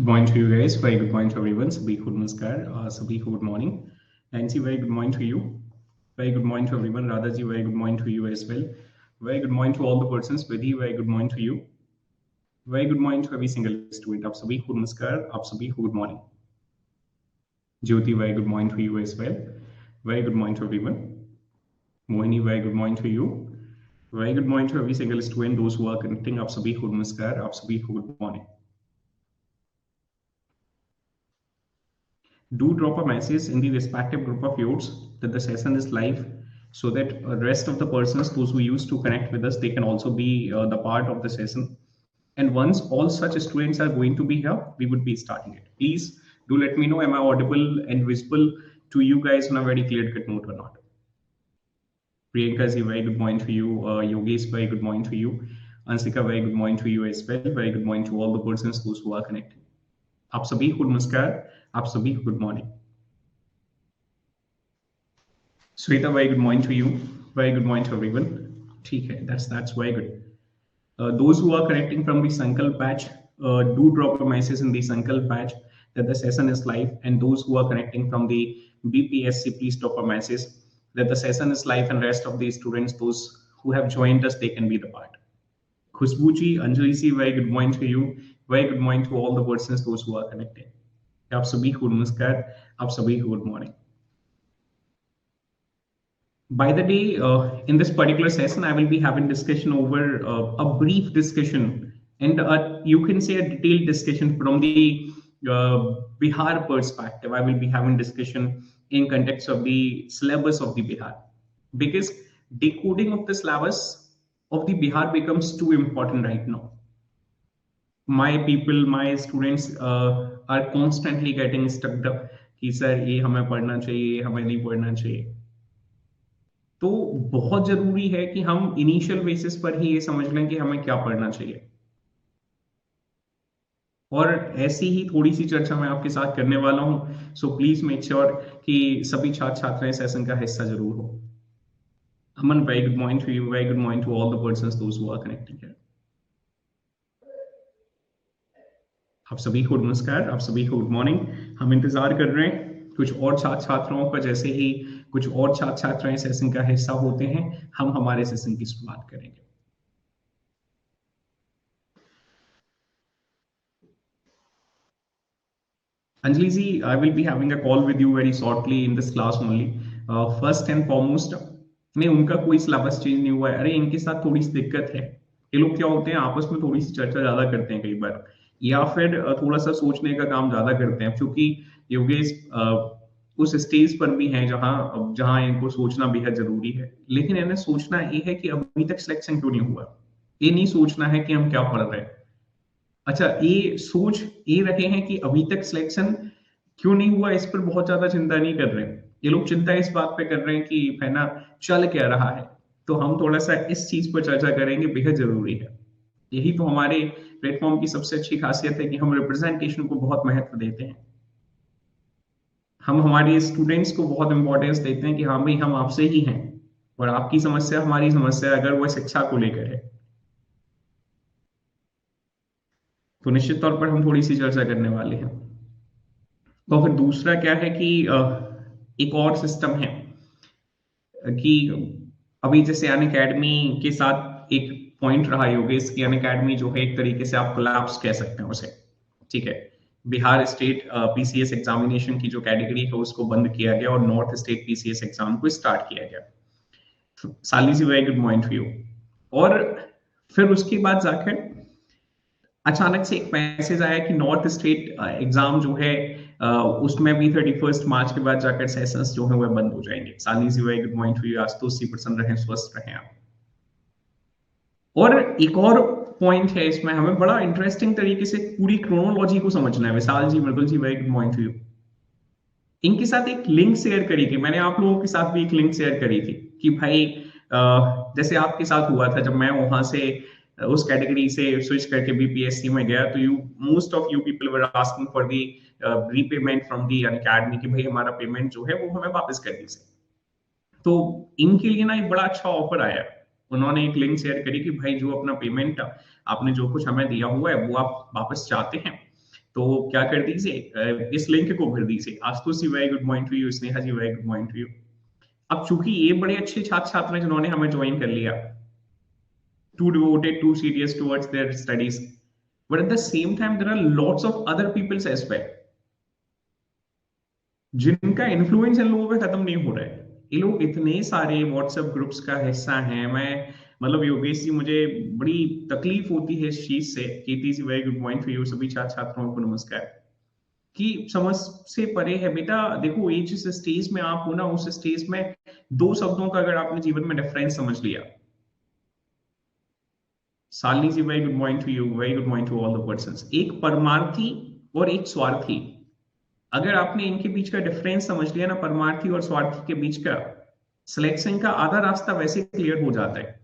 Good morning to you guys. Very good morning to everyone. Sabhi ko namaskar. Sabhi ko good morning. Nancy, very good morning to you. Very good morning to everyone. Radha ji, very good morning to you as well. Very good morning to all the persons. Vidhi, very good morning to you. Very good morning to every single student. आप सभी को नमस्कार. आप सभी को good morning. Jyoti, very good morning to you as well. Very good morning to everyone. Mohini, very good morning to you. Very good morning to every single student. Those who are connecting, आप सभी को नमस्कार. आप सभी को good morning. Do drop a message in the respective group of yours that the session is live so that rest of the persons, those who used to connect with us, they can also be the part of the session. And once all such students are going to be here, we would be starting it. Please do let me know, am I audible and visible to you guys on a very clear cut note or not? Priyanka ji, very good morning to you. Yogesh, very good morning to you. Ansika, very good morning to you as well. Very good morning to all the persons, those who are connected. आप सभी को नमस्कार. आप सभी को good morning. Sweta, very good morning to you. Very good morning to everyone. ठीक है, that's very good. Those who are connecting from the Sankalp batch, do drop a message in the Sankalp batch that the session is live, and those who are connecting from the BPSC, please drop a message that the session is live, and rest of the students, those who have joined us, they can be the part. Khushbu ji, Anjali ji, very good morning to you. Very good morning to all the persons, those who are connecting. आप सभी को नमस्कार. आप सभी को good morning. By the day, in this particular session, I will be having discussion over a brief discussion, and you can say a detailed discussion from the Bihar perspective. I will be having discussion in context of the syllabus of the Bihar, because decoding of the syllabus of the Bihar becomes too important right now. My people, my students are constantly getting stuck up कि sir ये हमें पढ़ना चाहिए, हमें नहीं पढ़ना चाहिए. तो बहुत जरूरी है कि हम इनिशियल बेसिस पर ही ये समझ लें कि हमें क्या पढ़ना चाहिए. और ऐसी ही थोड़ी सी चर्चा मैं आपके साथ करने वाला हूं. सो प्लीज मेक श्योर कि सभी छात्र छात्राएं सेशन का हिस्सा जरूर हो. Aman, very good morning to you. Very good morning to all the persons those who are connecting here. आप सभी को नमस्कार. आप सभी को गुड मॉर्निंग. हम इंतजार कर रहे हैं कुछ और छात्र छात्राओं का. जैसे ही कुछ और छात्र छात्राएं सेशन का हिस्सा होते हैं, हम हमारे सेशन की शुरुआत करेंगे. Anjali ji, I will be having a call with you very shortly in this class only. First and foremost, नहीं, उनका कोई सिलेबस चेंज नहीं हुआ है. अरे इनके साथ थोड़ी सी दिक्कत है. ये लोग क्या होते हैं, आपस में थोड़ी सी चर्चा ज्यादा करते हैं कई बार, या फिर थोड़ा सा सोचने का काम ज्यादा करते हैं. क्योंकि योगेश उस स्टेज पर भी हैं जहां जहां इनको सोचना बेहद जरूरी है. लेकिन इन्हें सोचना ये है कि अभी तक सिलेक्शन क्यों नहीं हुआ. ये नहीं सोचना है कि हम क्या पढ़ रहे हैं. अच्छा, ये सोच ये रहे हैं कि अभी तक सिलेक्शन क्यों नहीं हुआ, इस पर बहुत ज्यादा चिंता नहीं कर रहे हैं. ये लोग चिंता इस बात पे कर रहे हैं कि है ना, चल क्या रहा है. तो हम थोड़ा सा इस चीज पर चर्चा करेंगे, बेहद जरूरी है. यही तो हमारे प्लेटफॉर्म की सबसे अच्छी खासियत है कि हम रिप्रेजेंटेशन को बहुत महत्व देते हैं. हम हमारे स्टूडेंट्स को बहुत इंपॉर्टेंस देते हैं कि हाँ भाई, हम आपसे ही हैं और आपकी समस्या हमारी समस्या, अगर वह शिक्षा को लेकर है तो निश्चित तौर पर हम थोड़ी सी चर्चा करने वाले हैं. तो फिर दूसरा क्या है कि एक और सिस्टम है कि अभी जैसे अनअकैडमी के साथ एक पॉइंट रहा योगेश की, अनअकैडमी जो है एक तरीके से आप कोलैप्स कह सकते हैं उसे. ठीक है, बिहार स्टेट पीसीएस एग्जामिनेशन की जो कैटेगरी है उसको बंद किया गया और नॉर्थ स्टेट पीसीएस एग्जाम को स्टार्ट किया गया. Sali ji, very good morning to you. और फिर उसके बाद जाकर अचानक से एक मैसेज आया कि नॉर्थ स्टेट एग्जाम जो है उसमें भी 31 मार्च के बाद जाकर सेशंस जो है वह बंद हो जाएंगे. Sali ji, very good morning to you. आज तो 80% रहे, स्वस्थ रहे आप. और एक और पॉइंट है इसमें, हमें बड़ा इंटरेस्टिंग तरीके से पूरी क्रोनोलॉजी को समझना है. Vishal ji, Mridul ji, very good morning to you. इनके साथ एक लिंक शेयर करी थी मैंने, आप लोगों के साथ भी एक लिंक शेयर करी थी कि भाई जैसे आपके साथ हुआ था जब मैं वहां से उस कैटेगरी से स्विच करके बीपीएससी में गया, तो most of you people were asking for the repayment from the Unacademy कि भाई हमारा पेमेंट जो है वो हमें वापस कर दीजिए. तो इनके लिए ना एक बड़ा अच्छा ऑफर आया. उन्होंने एक लिंक शेयर करी कि भाई जो अपना पेमेंट आपने जो कुछ हमें दिया हुआ है वो आप वापस चाहते हैं तो क्या कर दीजिए, इस लिंक को भर दीजिए, Ashutosh ji very good morning to you, Sneha ji very good morning to you. अब चूंकि ये बड़े अच्छे छात्र छात्र हैं जिन्होंने हमें ज्वाइन कर लिया, too devoted, too serious towards their studies. But at the same time, there are lots of other peoples as well, जिनका इन्फ्लुएंस इन लोगों पे खत्म नहीं हो रहा है। ये लोग इतने सारे व्हाट्सएप ग्रुप्स का हिस्सा हैं। मैं मतलब योगेश जी, मुझे बड़ी तकलीफ होती है इस चीज से। Kirti ji very good morning to you, सभी छात्र छात्राओं को नमस्कार। कि समझ से परे है बेटा। देखो, ये जिस स्टेज में आप हो ना, उस स्टेज में दो शब्दों का अगर आपने जीवन में डिफरेंस समझ लिया, Shalini ji very good morning to you, very good morning to all the persons. एक परमार्थी और एक स्वार्थी, अगर आपने इनके बीच का डिफरेंस समझ लिया ना, परमार्थी और स्वार्थी के बीच का, सिलेक्शन का आधा रास्ता वैसे क्लियर हो जाता है।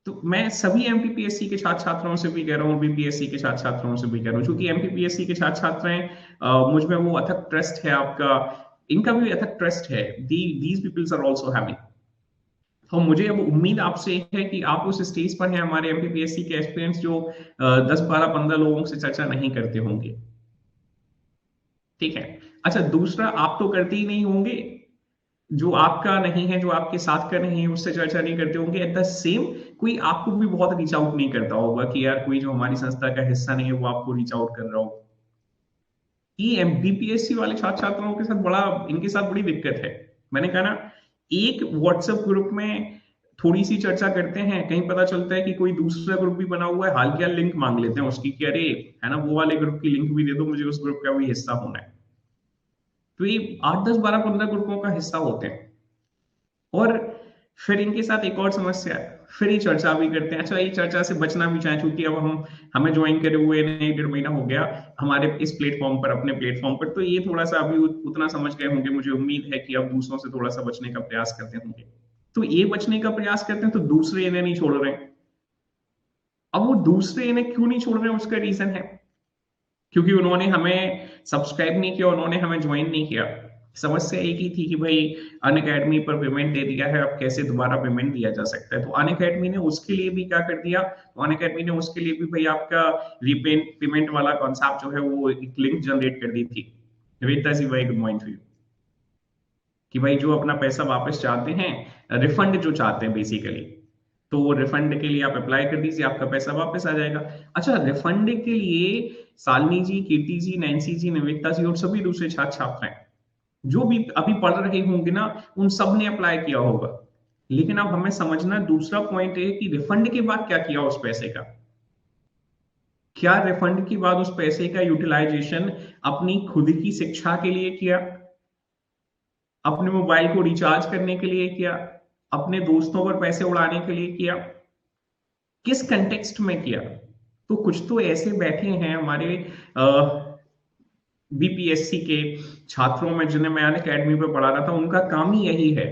तो मैं सभी एमपीपीएससी के छात्र छात्राओं से भी कह रहा हूँ, बीपीएससी के छात्र छात्राओं से भी कह रहा हूँ, क्योंकि एमपीपीएससी के छात्र छात्र हैं, मुझ में वो अथक ट्रस्ट है आपका, इनका भी अथक ट्रस्ट है। These peoples are also having. तो मुझे अब उम्मीद आपसे है कि आप उस स्टेज पर हैं, हमारे एमपीपीएससी के एस्पिरेंट्स जो 10 12 15 लोगों से चर्चा नहीं करते होंगे। ठीक है। अच्छा, दूसरा, आप तो करते ही नहीं होंगे, जो आपका नहीं है, जो आपके साथ का नहीं है, उससे चर्चा नहीं करते होंगे। एट द सेम, कोई आपको भी बहुत रीच आउट नहीं करता होगा कि यार कोई जो हमारी संस्था का हिस्सा नहीं है वो आपको रीच आउट कर रहा हो। ये एमबीपीएससी वाले छात्र छात्राओं के साथ बड़ा, इनके साथ बड़ी दिक्कत है। मैंने कहा ना, एक व्हाट्सएप ग्रुप में थोड़ी सी चर्चा करते हैं, कहीं पता चलता है कि कोई दूसरा ग्रुप भी बना हुआ है, हाल की हाल लिंक मांग लेते हैं उसकी कि अरे है ना, वो वाले ग्रुप की लिंक भी दे दो, मुझे उस ग्रुप का भी हिस्सा होना है। तो ये 8 10 12 15 ग्रुपों का हिस्सा होते हैं। और फिर इनके साथ एक और समस्या है, फिर ये चर्चा भी करते हैं। अच्छा, ये चर्चा से बचना भी चाहे, क्योंकि अब हमें ज्वाइन करे हुए नहीं, 1.5 महीना हो गया हमारे इस प्लेटफॉर्म पर, अपने प्लेटफॉर्म पर, तो ये थोड़ा सा अभी उतना समझ गए होंगे, मुझे उम्मीद है कि अब दूसरों से थोड़ा सा बचने का प्रयास करते होंगे। तो ये बचने का प्रयास करते हैं, तो दूसरे इन्हें नहीं छोड़ रहे हैं। अब वो दूसरे इन्हें क्यों नहीं छोड़ रहे हैं, उसका रीजन है क्योंकि उन्होंने हमें सब्सक्राइब नहीं किया, उन्होंने हमें ज्वाइन नहीं किया। समस्या एक ही थी कि भाई अन अकेडमी पर पेमेंट दे दिया है, अब कैसे दोबारा पेमेंट दिया जा सकता है। तो अन अकेडमी ने उसके लिए भी क्या कर दिया, तो अन अकेडमी ने उसके लिए भी भाई आपका रीपेमेंट पेमेंट वाला कॉन्सेप्ट जो है वो एक लिंक जनरेट कर दी थी। निवेदिता जी भाई गुड मॉर्निंग टू यू। कि भाई जो अपना पैसा वापस चाहते हैं, रिफंड जो चाहते हैं बेसिकली, तो वो रिफंड के लिए आप अप्लाई कर दीजिए, आपका पैसा वापस आ जाएगा। अच्छा, रिफंड के लिए शालिनी जी, कीर्ति जी, नैन्सी जी, निवेदिता जी और सभी दूसरे छात्र छात्र हैं जो भी अभी पढ़ रहे होंगे ना, उन सब ने अप्लाई किया होगा। लेकिन अब हमें समझना दूसरा पॉइंट है कि रिफंड के बाद क्या किया उस पैसे का। क्या रिफंड के बाद उस पैसे का यूटिलाइजेशन अपनी खुद की शिक्षा के लिए किया, अपने मोबाइल को रिचार्ज करने के लिए किया, अपने दोस्तों पर पैसे उड़ाने के लिए किया, किस कंटेक्स्ट में किया। तो कुछ तो ऐसे बैठे हैं हमारे बीपीएससी के छात्रों में, जिन्हें मैं अनअकैडमी पे पढ़ा रहा था, उनका काम ही यही है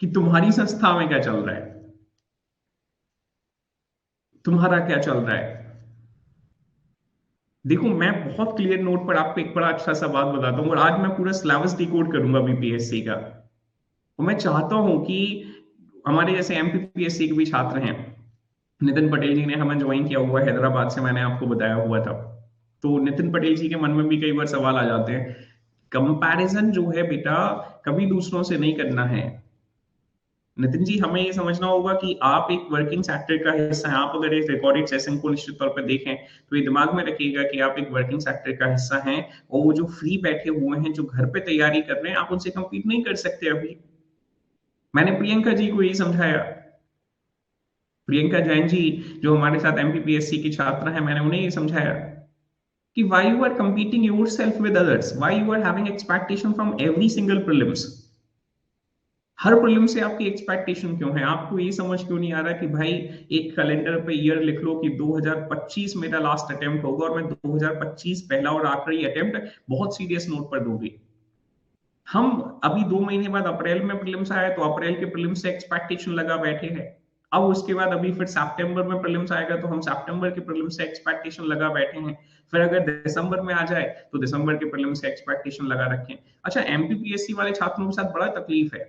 कि तुम्हारी संस्था में क्या चल रहा है, तुम्हारा क्या चल रहा है। देखो, मैं बहुत क्लियर नोट पर आपको एक बड़ा अच्छा सा बात बताता हूँ, और आज मैं पूरा सिलेबस डिकोड करूंगा बीपीएससी का। और मैं चाहता हूं कि हमारे जैसे एमपीपीएससी के भी छात्र हैं, नितिन पटेल जी ने हमें ज्वाइन किया हुआ है हैदराबाद से, मैंने आपको बताया हुआ था। तो नितिन पटेल जी के मन में भी कई बार सवाल आ जाते हैं। कंपैरिजन जो है बेटा, कभी दूसरों से नहीं करना है। नितिन जी, हमें ये समझना होगा कि आप एक वर्किंग सेक्टर का हिस्सा हैं। आप अगर इस रिकॉर्डेड सेशन को निश्चित तौर पर देखें तो ये दिमाग में रखिएगा कि आप एक वर्किंग सेक्टर का हिस्सा हैं, और वो जो फ्री बैठे हुए हैं, जो घर पे तैयारी कर रहे हैं, आप उनसे कंपीट नहीं कर सकते अभी। मैंने प्रियंका जी को यही समझाया, प्रियंका जैन जी जो हमारे साथ एमपीपीएससी की छात्र हैं, मैंने उन्हें ये समझाया कि why you are competing yourself with others, why you are having expectation from every single prelims। Her prelim से आपकी एक्सपेक्टेशन क्यों है, आपको ये समझ क्यों नहीं आ रहा कि भाई एक कैलेंडर पे ईयर लिख लो कि 2025 मेरा लास्ट अटेम्प्ट होगा, और मैं 2025 पहला और आखिरी अटेम्प्ट बहुत सीरियस नोट पर दूंगी। हम अभी 2 महीने बाद अप्रैल में प्रीलिम्स आया, तो अप्रैल के प्रीलिम्स से एक्सपेक्टेशन लगा बैठे हैं। अब उसके बाद अभी फिर सितंबर में प्रीलिम्स आएगा, तो हम सितंबर के प्रीलिम्स से एक्सपेक्टेशन लगा बैठे हैं। फिर अगर दिसंबर में आ जाए तो दिसंबर के प्रीलिम्स से एक्सपेक्टेशन लगा रखें। अच्छा, एमपीपीएससी वाले छात्रों के साथ बड़ा तकलीफ है,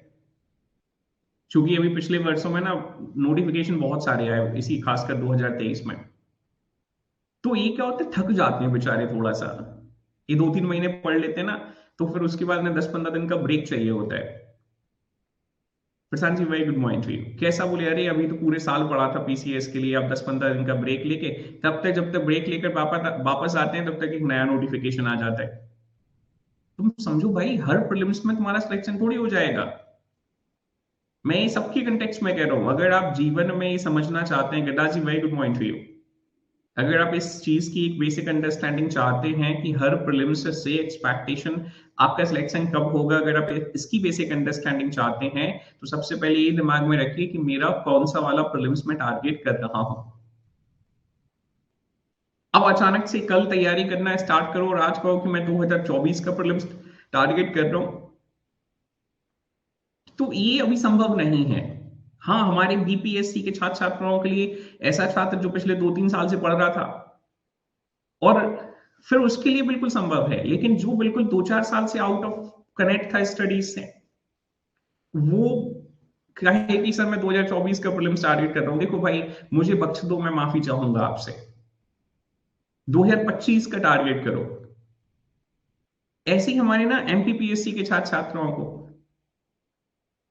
क्योंकि अभी पिछले वर्षों में ना नोटिफिकेशन बहुत सारे आए, इसी खासकर 2023 में। तो ये क्या होता है, थक जाते हैं बेचारे थोड़ा सा। ये 2-3 महीने पढ़ लेते हैं ना, तो फिर उसके बाद में 10-15 दिन का ब्रेक चाहिए होता है। Prashant ji very good morning to you. कैसा बोले, अरे अभी तो पूरे साल पढ़ा था पीसीएस के लिए, अब 10-15 दिन का ब्रेक लेके, तब तक जब तक ब्रेक लेकर वापस आते हैं तब तक एक नया नोटिफिकेशन आ जाता है। तुम समझो भाई, हर प्रीलिम्स में तुम्हारा सिलेक्शन थोड़ी हो जाएगा। मैं ये सबके कंटेक्स्ट में कह रहा हूं, अगर आप जीवन में ये समझना चाहते हैं, गड्ढा जी very good morning to you, अगर आप इस चीज की एक बेसिक अंडरस्टैंडिंग चाहते हैं कि हर प्रीलिम्स से एक्सपेक्टेशन आपका सिलेक्शन कब होगा, अगर आप इसकी बेसिक अंडरस्टैंडिंग चाहते हैं, तो सबसे पहले ये दिमाग में रखिए कि मेरा कौन सा वाला प्रीलिम्स में टारगेट कर रहा हूं। अब अचानक से कल तैयारी करना स्टार्ट करो और आज कहो कि मैं 2024 का प्रीलिम्स टारगेट कर रहा हूं, तो ये अभी संभव नहीं है। हाँ, हमारे बीपीएससी के छात्र छात्राओं के लिए, ऐसा छात्र जो पिछले 2-3 साल से पढ़ रहा था और फिर उसके लिए बिल्कुल संभव है, लेकिन जो बिल्कुल 2-4 साल से आउट ऑफ कनेक्ट था स्टडीज से, वो कहे कि सर मैं 2024 का प्रीलिम्स टारगेट कर रहा हूं, देखो भाई मुझे बख्श दो, मैं माफी चाहूंगा आपसे, 2025 का टारगेट करो। ऐसे ही हमारे ना एमपीपीएससी के छात्र छात्राओं को,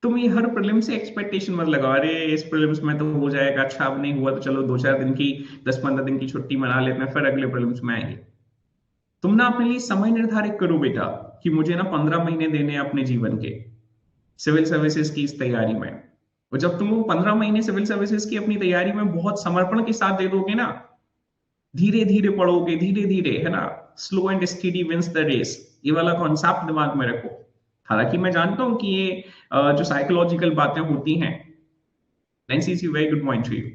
तुम ये हर प्रीलिम से एक्सपेक्टेशन मत लगाओ, अरे इस प्रीलिम्स में तो हो जाएगा, अच्छा अब नहीं हुआ तो चलो 2-4 दिन की, 10-15 दिन की छुट्टी मना लेते हैं, फिर अगले प्रीलिम्स में आएंगे। तुम ना अपने लिए समय निर्धारित करो बेटा, कि मुझे ना 15 महीने देने हैं अपने जीवन के सिविल सर्विसेज की इस तैयारी में। और जब तुम वो 15 महीने सिविल सर्विसेज की अपनी तैयारी में बहुत समर्पण के साथ दे दोगे ना, धीरे धीरे पढ़ोगे, धीरे धीरे, है ना, slow and steady wins the race, ये वाला कॉन्सेप्ट दिमाग में रखो। हालांकि मैं जानता हूं कि ये जो साइकोलॉजिकल बातें होती हैं, NCC very good point two you,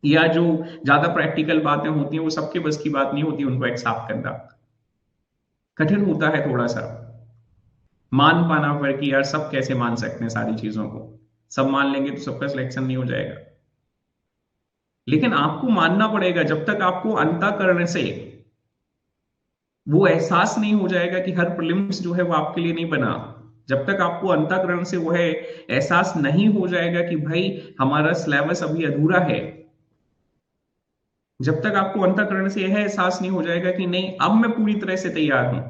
या जो ज्यादा प्रैक्टिकल बातें होती हैं वो सबके बस की बात नहीं होती, उनको एक्सेप्ट करना कठिन होता है थोड़ा सा। मान पाना पर कि यार सब कैसे मान सकते हैं सारी चीजों को, सब मान लेंगे तो सबका सिलेक्शन नहीं हो जाएगा। लेकिन आपको मानना पड़ेगा, जब तक आपको अंतःकरण से वो एहसास नहीं हो जाएगा कि हर प्रीलिम्स जो है वो आपके लिए नहीं बना, जब तक आपको अंतःकरण से वो है एहसास नहीं हो जाएगा कि भाई हमारा सिलेबस अभी अधूरा है, जब तक आपको अंतःकरण से यह एहसास नहीं हो जाएगा कि नहीं अब मैं पूरी तरह से तैयार हूं,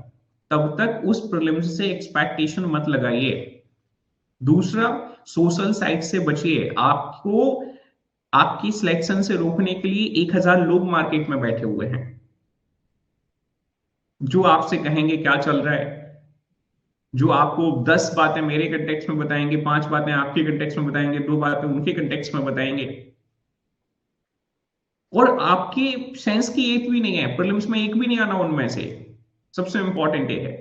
तब तक उस प्रीलिम्स से एक्सपेक्टेशन मत लगाइए। दूसरा, सोशल साइट से बचिए। आपको आपकी सिलेक्शन से रोकने के लिए 1000 लोग मार्केट में बैठे हुए हैं, जो आपसे कहेंगे क्या चल रहा है, जो आपको 10 बातें मेरे कंटेक्स्ट में बताएंगे, 5 बातें आपके कंटेक्स्ट में बताएंगे, 2 बातें उनके कंटेक्स्ट में बताएंगे, और आपके सेंस की एक भी नहीं है, प्रीलिम्स में एक भी नहीं आना उनमें से, सबसे इंपॉर्टेंट ये है।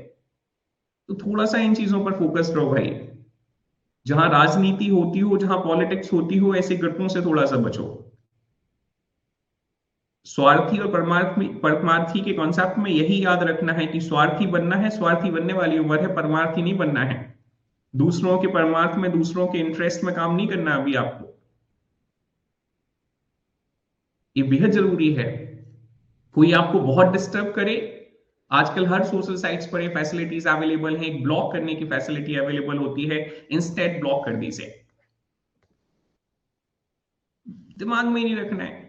तो थोड़ा सा इन चीजों पर फोकस करो भाई, जहां राजनीति होती हो, जहां पॉलिटिक्स होती हो, ऐसे गट्टों से थोड़ा सा बचो। स्वार्थी और परमार्थी के कॉन्सेप्ट में यही याद रखना है कि स्वार्थी बनना है, स्वार्थी बनने वाली उम्र है, परमार्थी नहीं बनना है। दूसरों के परमार्थ में, दूसरों के इंटरेस्ट में काम नहीं करना अभी आपको, ये बेहद जरूरी है। कोई आपको बहुत डिस्टर्ब करे, आजकल हर सोशल साइट्स पर ये फैसिलिटीज अवेलेबल है, एक ब्लॉक करने की फैसिलिटी अवेलेबल होती है, इंस्टेंट ब्लॉक कर दी से, दिमाग में ही नहीं रखना है।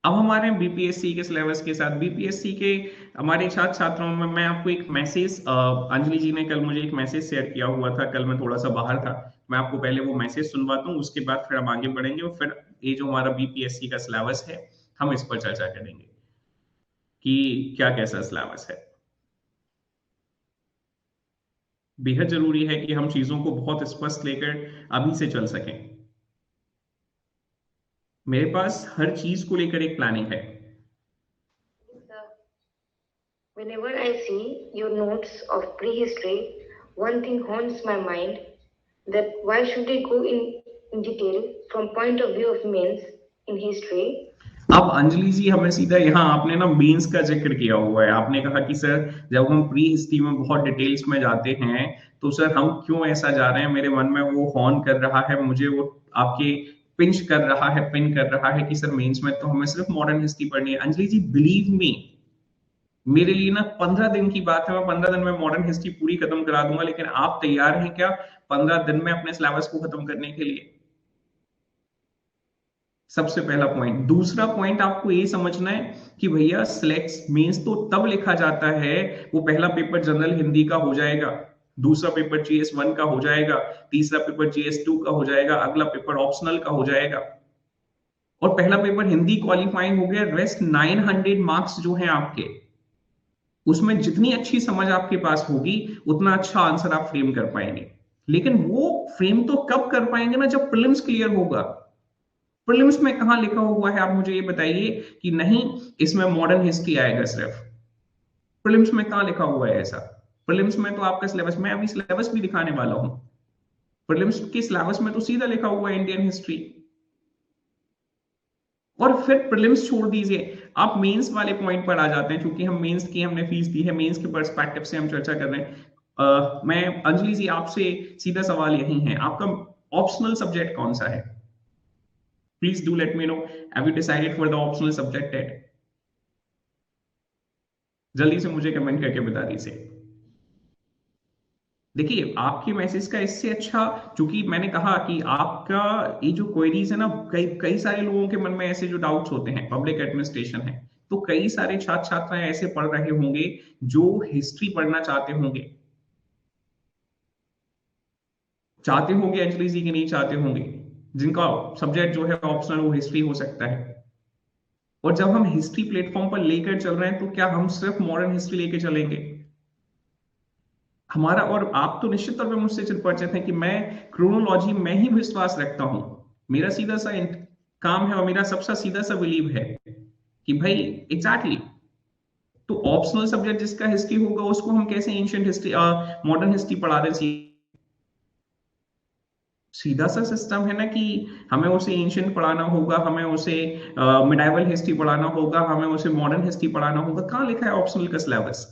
अब हमारे बीपीएससी के सिलेबस के साथ, बीपीएससी के हमारे छात्र छात्राओं में, मैं आपको एक मैसेज, अंजलि जी ने कल मुझे एक मैसेज शेयर किया हुआ था, कल मैं थोड़ा सा बाहर था, मैं आपको पहले वो मैसेज सुनवाता हूँ, उसके बाद फिर हम आगे बढ़ेंगे और फिर ये जो हमारा बीपीएससी का सिलेबस है हम इस पर चर्चा करेंगे कि क्या कैसा सिलेबस है। बेहद जरूरी है कि हम चीजों को बहुत स्पष्ट लेकर अभी से चल सकें। मेरे पास हर चीज को लेकर एक प्लानिंग है। Whenever I see your notes of prehistory, one thing haunts my mind, that why should I go in detail from point of view of means in history? अब अंजलि जी, हमें सीधा यहाँ आपने ना मीन्स का जिक्र किया हुआ है, आपने कहा कि सर जब हम प्री हिस्ट्री में बहुत डिटेल्स में जाते हैं तो सर हम क्यों ऐसा जा रहे हैं, मेरे मन में वो हॉर्न कर रहा है, मुझे वो आपके पिंच कर रहा है, पिन कर रहा है कि सर मेंस में तो हमें सिर्फ मॉडर्न हिस्ट्री पढ़नी है। अंजलि जी बिलीव मी, मेरे लिए ना 15 दिन की बात है, मैं 15 दिन में मॉडर्न हिस्ट्री पूरी खत्म करा दूंगा, लेकिन आप तैयार हैं क्या 15 दिन में अपने सिलेबस को खत्म करने के लिए? सबसे पहला पॉइंट। दूसरा पॉइंट आपको ये समझना है कि भैया सिलेक्ट मेंस तो तब लिखा जाता है, वो पहला पेपर जनरल हिंदी का हो जाएगा, दूसरा पेपर GS1 का हो जाएगा, तीसरा पेपर GS2 का हो जाएगा, अगला पेपर ऑप्शनल का हो जाएगा, और पहला पेपर हिंदी क्वालिफाइंग हो गया। रेस्ट 900 मार्क्स जो हैं आपके, उसमें जितनी अच्छी समझ आपके पास होगी उतना अच्छा आंसर आप फ्रेम कर पाएंगे। लेकिन वो फ्रेम तो कब कर पाएंगे ना, जब प्रीलिम्स क्लियर होगा। प्रीलिम्स में कहां लिखा हुआ है आप मुझे ये बताइए कि नहीं इसमें मॉडर्न हिस्ट्री आएगा सिर्फ? प्रीलिम्स में कहां लिखा हुआ है ऐसा? प्रीलिम्स में तो आपका सिलेबस, मैं अभी सिलेबस भी दिखाने वाला हूं, प्रीलिम्स के सिलेबस में तो सीधा लिखा हुआ है इंडियन हिस्ट्री। और फिर प्रीलिम्स छोड़ दीजिए, आप मेंस वाले पॉइंट पर आ जाते हैं। क्योंकि हम मेंस की हमने फीस दी है, मेंस के पर्सपेक्टिव से हम चर्चा कर रहे हैं। मैं अंजलि जी आपसे सीधा सवाल यही है, आपका ऑप्शनल सब्जेक्ट कौन सा है? Please do let me no, have you decided for the optional subject at? जल्दी से मुझे कमेंट करके बता दीजिए। देखिए आपके मैसेज का इससे अच्छा, क्योंकि मैंने कहा कि आपका ये जो क्वेरीज है ना, कई कई सारे लोगों के मन में ऐसे जो डाउट्स होते हैं, पब्लिक एडमिनिस्ट्रेशन है, तो कई सारे छात्र छात्राएं ऐसे पढ़ रहे होंगे जो हिस्ट्री पढ़ना चाहते होंगे अंजलि जी की नहीं चाहते होंगे, जिनका सब्जेक्ट जो है ऑप्शनल वो हिस्ट्री हो सकता है। और जब हम हिस्ट्री प्लेटफॉर्म पर लेकर चल रहे हैं तो क्या हम सिर्फ मॉडर्न हिस्ट्री लेके चलेंगे? हमारा, और आप तो निश्चित तौर पे मुझसे चिर परिचित हैं कि मैं क्रोनोलॉजी में ही विश्वास रखता हूं। मेरा सीधा सा काम है और मेरा सबसे सीधा सा बिलीव है कि भाई एग्जैक्टली तो ऑप्शनल सब्जेक्ट जिसका हिस्ट्री होगा उसको हम कैसे एंशियंट हिस्ट्री मॉडर्न हिस्ट्री पढ़ा दें? सीधा सा सिस्टम है ना कि हमें उसे एंशियंट पढ़ाना होगा, हमें उसे मिडाइवल हिस्ट्री पढ़ाना होगा, हमें उसे मॉडर्न हिस्ट्री पढ़ाना होगा। कहाँ लिखा है ऑप्शनल का सिलेबस?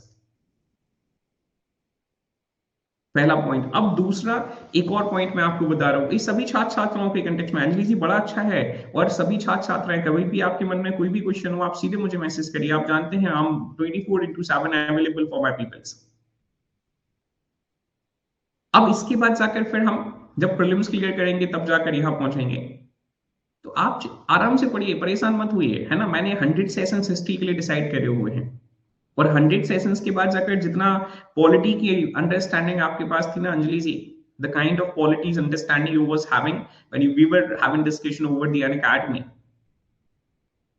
पहला पॉइंट। अब दूसरा, एक और पॉइंट मैं आपको बता रहा हूं, इस सभी छात्र छात्राओं के कंटेक्स्ट में अंजलि जी बड़ा अच्छा है, और सभी छात्र छात्राएं कभी भी आपके मन में कोई भी क्वेश्चन हो आप सीधे मुझे मैसेज करिए। आप जानते हैं I am 24/7 available for my peoples. अब इसके बाद जाकर फिर हम जब प्रीलिम्स क्लियर करेंगे तब जाकर यहां पहुंचेंगे। तो आप आराम से पढ़िए, परेशान मत हुई है ना। मैंने 100 सेशंस हिस्ट्री के लिए डिसाइड करे हुए हैं, और 100 सेशंस के बाद जाकर जितना पॉलिटी की अंडरस्टैंडिंग आपके पास थी ना Anjali ji, the kind of polities understanding you was having when we were having discussion over the Unacademy,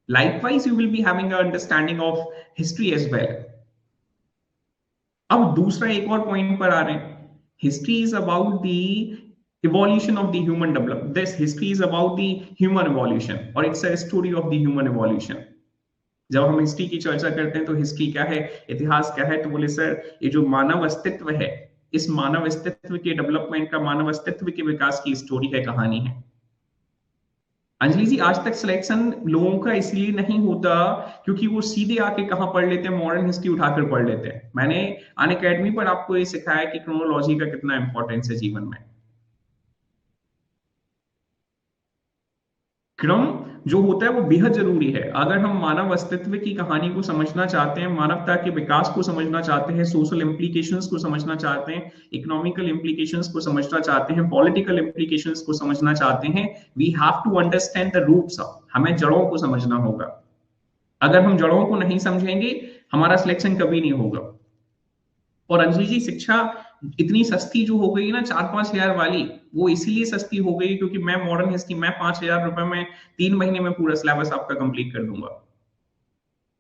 likewise you will be having an understanding of history as well. अब दूसरा एक और पॉइंट पर आ रहे हैं, history is about the evolution of the human development. This history is about the human evolution, or it's a story of the human evolution. जब हम history की चर्चा करते हैं तो हिस्ट्री क्या है, इतिहास क्या है, तो बोले सर ये जो मानव अस्तित्व है, इस मानव अस्तित्व के डेवलपमेंट का, मानव अस्तित्व के विकास की स्टोरी है, कहानी है। अंजलि जी आज तक सिलेक्शन लोगों का इसलिए नहीं होता क्योंकि वो सीधे आके कहां पढ़ लेते हैं, मॉडर्न हिस्ट्री उठाकर पढ़ लेते हैं। मैंने अनअकैडमी पर आपको ये सिखाया कि क्रोनोलॉजी का कितना इंपॉर्टेंस है जीवन में। क्रम जो होता है वो बेहद जरूरी है। अगर हम मानव अस्तित्व की कहानी को समझना चाहते हैं, मानवता के विकास को समझना चाहते हैं, सोशल इंप्लीकेशंस को समझना चाहते हैं, इकोनॉमिकल इंप्लीकेशंस को समझना चाहते हैं, पॉलिटिकल इंप्लीकेशंस को समझना चाहते हैं, we have to understand the roots. हमें जड़ों को समझना होगा। अगर हम जड़ों को नहीं समझेंगे हमारा सिलेक्शन कभी नहीं होगा। और अंजलि जी शिक्षा इतनी सस्ती जो हो गई ना 4-5 हजार वाली, वो इसीलिए सस्ती हो गई क्योंकि मैं मॉडर्न हिस्ट्री, मैं 5,000 रुपए में 3 महीने में पूरा सिलेबस आपका कंप्लीट कर दूंगा।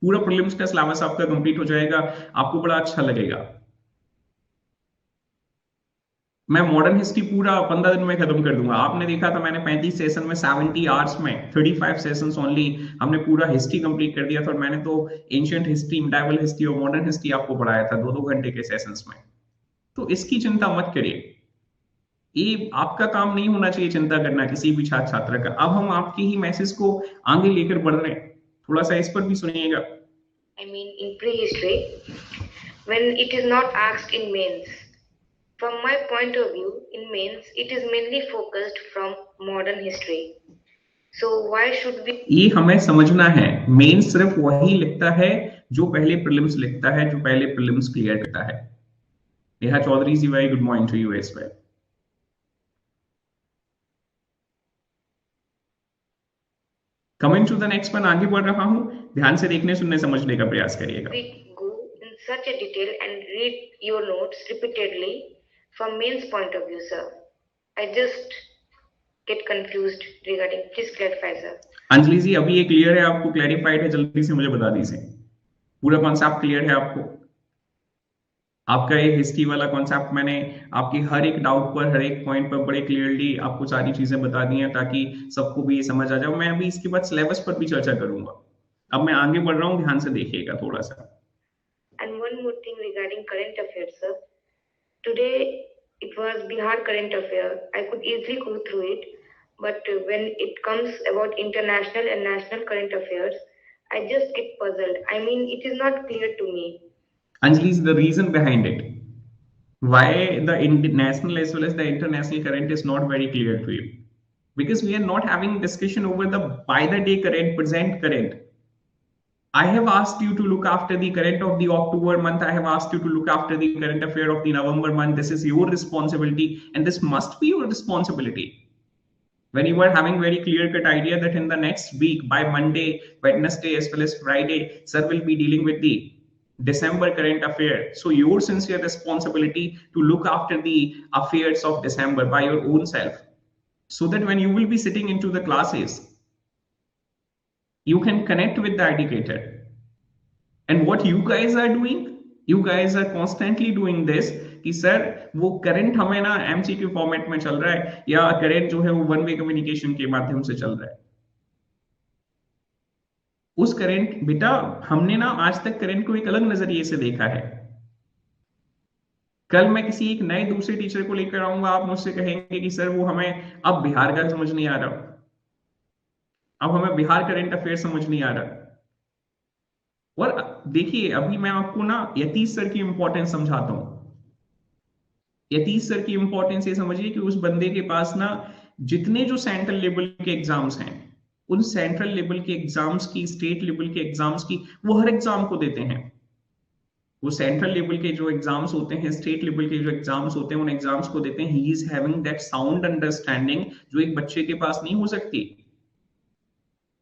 पूरा प्रीलिम्स का सिलेबस आपका कंप्लीट हो जाएगा, आपको बड़ा अच्छा लगेगा। मैं मॉडर्न हिस्ट्री पूरा 15 दिन में खत्म कर दूंगा। आपने देखा था मैंने 35 सेशन में 70 आवर्स में 35 सेशंस ओनली हमने पूरा हिस्ट्री कंप्लीट कर दिया था। और मैंने तो एंशियंट हिस्ट्री, मिडाइवल हिस्ट्री और मॉडर्न हिस्ट्री आपको पढ़ाया था 2-2 घंटे के सेशंस में। तो इसकी चिंता मत करिए, ये आपका काम नहीं होना चाहिए चिंता करना किसी भी छात्र छात्रा का। अब हम आपके ही मैसेज को आगे लेकर बढ़ रहे हैं, थोड़ा सा इस पर भी सुनिएगा। I mean, in prehistory, when it is not asked in mains. From my point of view, in mains, it is mainly focused from modern history. So why should we? ये हमें समझना है, मेन सिर्फ वही लिखता है जो पहले प्रीलिम्स लिखता है, जो पहले प्रीलिम्स क्लियर करता है। Neha Chaudhary ji, very good morning to you as well. Coming to the next one, आगे बढ़ रहा हूं, ध्यान से देखने सुनने समझने का प्रयास करिएगा। We go in such a detail and read your notes repeatedly from men's point of view, sir. I just get confused regarding. Please clarify, sir. Anjali जी, अभी ये क्लियर है आपको, क्लैरिफाइड है? जल्दी से मुझे बता दीजिए, पूरा कॉन्सेप्ट क्लियर है आपको? आपका ये हिस्ट्री वाला कॉन्सेप्ट मैंने आपकी हर एक डाउट पर, हर एक पॉइंट पर बड़े क्लियरली आपको सारी चीजें बता दी हैं, ताकि सबको भी ये समझ आ जाए। मैं अभी इसके बाद सिलेबस पर भी चर्चा करूंगा। अब मैं आगे बढ़ रहा हूँ, ध्यान से देखिएगा थोड़ा सा। And one more thing regarding current affairs, sir. Today it was Bihar current affair. I could easily go through it, but when it comes about international and national current affairs, I just get puzzled. I mean, it is not clear to me. Anjali, is the reason behind it. Why the national as well as the international current is not very clear to you? Because we are not having discussion over the by the day current, present current. I have asked you to look after the current of the October month. I have asked you to look after the current affair of the November month. This is your responsibility, and this must be your responsibility. When you are having very clear-cut idea that in the next week, by Monday, Wednesday, as well as Friday, sir will be dealing with the December current affair. So your sincere responsibility to look after the affairs of December by your own self, so that when you will be sitting into the classes, you can connect with the educator. And what you guys are doing, you guys are constantly doing this कि sir वो current हमें ना MCQ format में चल रहा है, या current जो है वो वन वे कम्युनिकेशन के माध्यम से चल रहा है। उस करंट, बेटा हमने ना आज तक करंट को एक अलग नजरिए से देखा है। कल मैं किसी एक नए दूसरे टीचर को लेकर आऊंगा, आप मुझसे कहेंगे कि सर वो हमें अब बिहार का समझ नहीं आ रहा, अब हमें बिहार करंट अफेयर समझ नहीं आ रहा। और देखिए, अभी मैं आपको ना यतीश सर की इंपॉर्टेंस समझाता हूं। यतीश सर की इंपॉर्टेंस ये समझिए कि उस बंदे के पास ना जितने जो सेंट्रल लेवल के एग्जाम्स हैं, उन सेंट्रल लेवल के एग्जाम्स की, स्टेट लेवल के एग्जाम्स की, वो हर एग्जाम को देते हैं। वो सेंट्रल लेवल के जो एग्जाम्स होते हैं, स्टेट लेवल के जो एग्जाम्स होते हैं, उन एग्जाम्स को देते हैं। He is having that sound understanding जो एक बच्चे के पास नहीं हो सकती,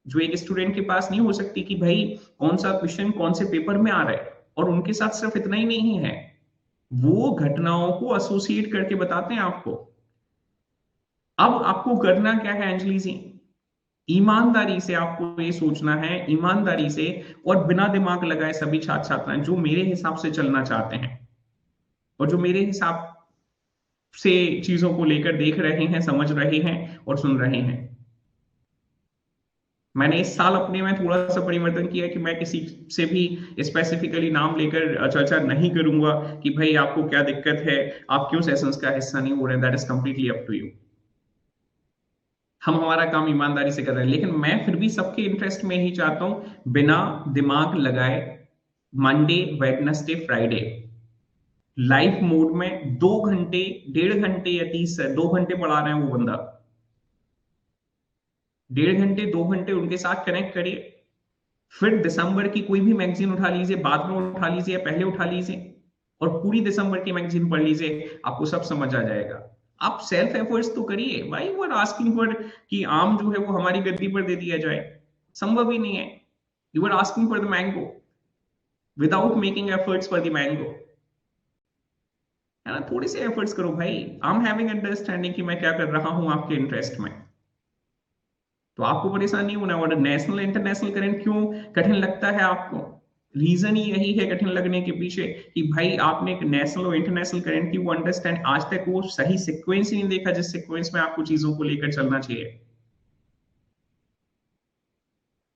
जो एक स्टूडेंट के पास नहीं हो सकती, कि भाई कौन सा क्वेश्चन कौन से पेपर में आ रहा है। और उनके साथ सिर्फ इतना ही नहीं है, वो घटनाओं को एसोसिएट करके बताते हैं आपको। अब आपको करना क्या है अंजलि जी? ईमानदारी से आपको ये सोचना है, ईमानदारी से और बिना दिमाग लगाए सभी छात्र छात्राएं जो मेरे हिसाब से चलना चाहते हैं और जो मेरे हिसाब से चीजों को लेकर देख रहे हैं, समझ रहे हैं और सुन रहे हैं। मैंने इस साल अपने में थोड़ा सा परिवर्तन किया कि मैं किसी से भी स्पेसिफिकली नाम लेकर चर्चा नहीं करूंगा कि भाई आपको क्या दिक्कत है, आप क्यों सेशंस का हिस्सा नहीं हो रहे हैं। That is completely up to you. हम हमारा काम ईमानदारी से कर रहे हैं, लेकिन मैं फिर भी सबके इंटरेस्ट में ही चाहता हूं, बिना दिमाग लगाए Monday, Wednesday, Friday live mode में 2 घंटे, 1.5 घंटे या 2 घंटे पढ़ा रहे हैं वो बंदा, 1.5 घंटे 2 घंटे उनके साथ कनेक्ट करिए। फिर दिसंबर की कोई भी मैगजीन उठा लीजिए, बाद में उठा लीजिए या पहले उठा लीजिए, और पूरी दिसंबर की मैगजीन पढ़ लीजिए, आपको सब समझ आ जाएगा। आप सेल्फ एफर्ट्स तो करिए। भाई वो आस्किंग फॉर कि आम जो है वो हमारी गद्दी पर दे दिया जाए, संभव ही नहीं है। You are asking for the mango without making efforts for the mango, है ना? थोड़ी सी एफर्ट्स करो भाई। आई एम हैविंग अंडरस्टैंडिंग कि मैं क्या कर रहा हूं आपके इंटरेस्ट में, तो आपको परेशान नहीं होना। और नेशनल इंटरनेशनल करंट क्यों कठिन लगता है आपको? रीजन ही यही है कठिन लगने के पीछे कि भाई आपने एक नेशनल और इंटरनेशनल करंट की वो अंडरस्टैंड, आज तक वो सही सीक्वेंस ही नहीं देखा जिस सीक्वेंस में आपको चीजों को लेकर चलना चाहिए।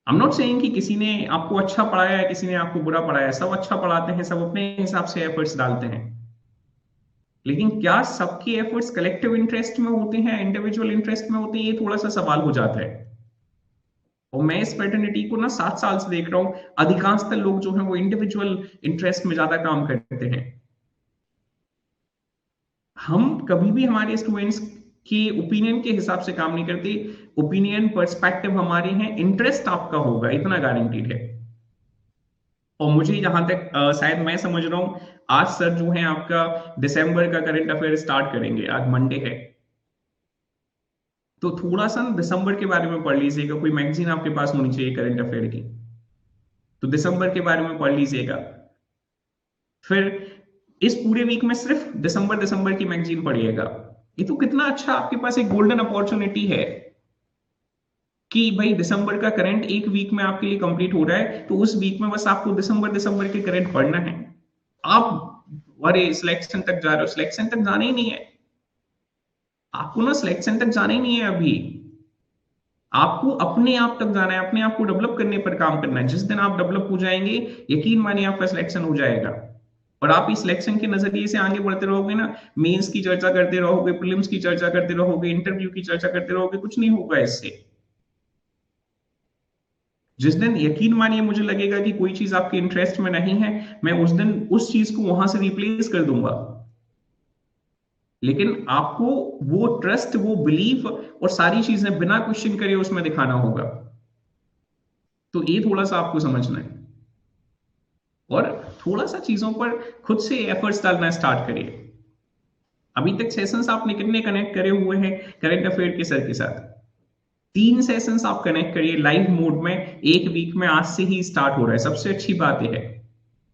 आई एम नॉट सेइंग कि किसी ने आपको अच्छा पढ़ाया है, किसी ने आपको बुरा पढ़ाया है। सब अच्छा पढ़ाते हैं, सब अपने हिसाब से एफर्ट्स डालते हैं, लेकिन क्या सबके एफर्ट्स कलेक्टिव इंटरेस्ट में होते हैं, इंडिविजुअल इंटरेस्ट में होते हैं? ये थोड़ा सा सवाल हो जाता है। और मैं इस पैटर्निटी को ना 7 साल से देख रहा हूं। अधिकांशतः लोग जो हैं वो इंडिविजुअल इंटरेस्ट में ज्यादा काम करते हैं। हम कभी भी हमारे स्टूडेंट्स के ओपिनियन के हिसाब से काम नहीं करते। ओपिनियन पर्सपेक्टिव हमारे हैं, इंटरेस्ट आपका होगा, इतना गारंटीड है। और मुझे जहां तक शायद मैं समझ रहा हूं, आज सर जो है आपका दिसंबर का करंट अफेयर स्टार्ट करेंगे। आज मंडे है, तो थोड़ा सा दिसंबर के बारे में पढ़ लीजिएगा, कोई मैगजीन आपके पास होनी चाहिए करंट अफेयर की, तो दिसंबर के बारे में पढ़ लीजिएगा। फिर इस पूरे वीक में सिर्फ दिसंबर दिसंबर की मैगजीन पढ़िएगा। ये तो कितना अच्छा, आपके पास एक गोल्डन अपॉर्चुनिटी है कि भाई दिसंबर का करंट एक वीक में आपके लिए कंप्लीट हो रहा है, तो उस वीक में बस आपको दिसंबर दिसंबर के करंट पढ़ना है। आप अरे सिलेक्शन तक जा रहे हो, सिलेक्शन तक जाना ही नहीं है आपको, ना सिलेक्शन तक जाना ही नहीं है अभी। आपको अपने आप तक जाना है, अपने आप को डेवलप करने पर काम करना है। जिस दिन आप डेवलप हो जाएंगे, यकीन मानिए आपका सिलेक्शन हो जाएगा। और आप इस सिलेक्शन के नजरिए से आगे बढ़ते रहोगे ना, मेंस की चर्चा करते रहोगे, प्रीलिम्स की चर्चा करते रहोगे, इंटरव्यू की चर्चा करते रहोगे, कुछ नहीं होगा इससे। जिस दिन यकीन मानिए मुझे लगेगा कि कोई चीज आपके इंटरेस्ट में नहीं है, मैं उस दिन उस चीज को वहां से रिप्लेस कर दूंगा। लेकिन आपको वो ट्रस्ट, वो बिलीफ और सारी चीजें बिना क्वेश्चन करे उसमें दिखाना होगा। तो ये थोड़ा सा आपको समझना है, और थोड़ा सा चीजों पर खुद से एफर्ट्स डालना स्टार्ट करिए। अभी तक सेशंस आपने कितने कनेक्ट करे हुए हैं करंट अफेयर के सर के साथ? 3 सेशंस आप कनेक्ट करिए लाइव मोड में, एक वीक में आज से ही स्टार्ट हो रहा है। सबसे अच्छी बात यह है,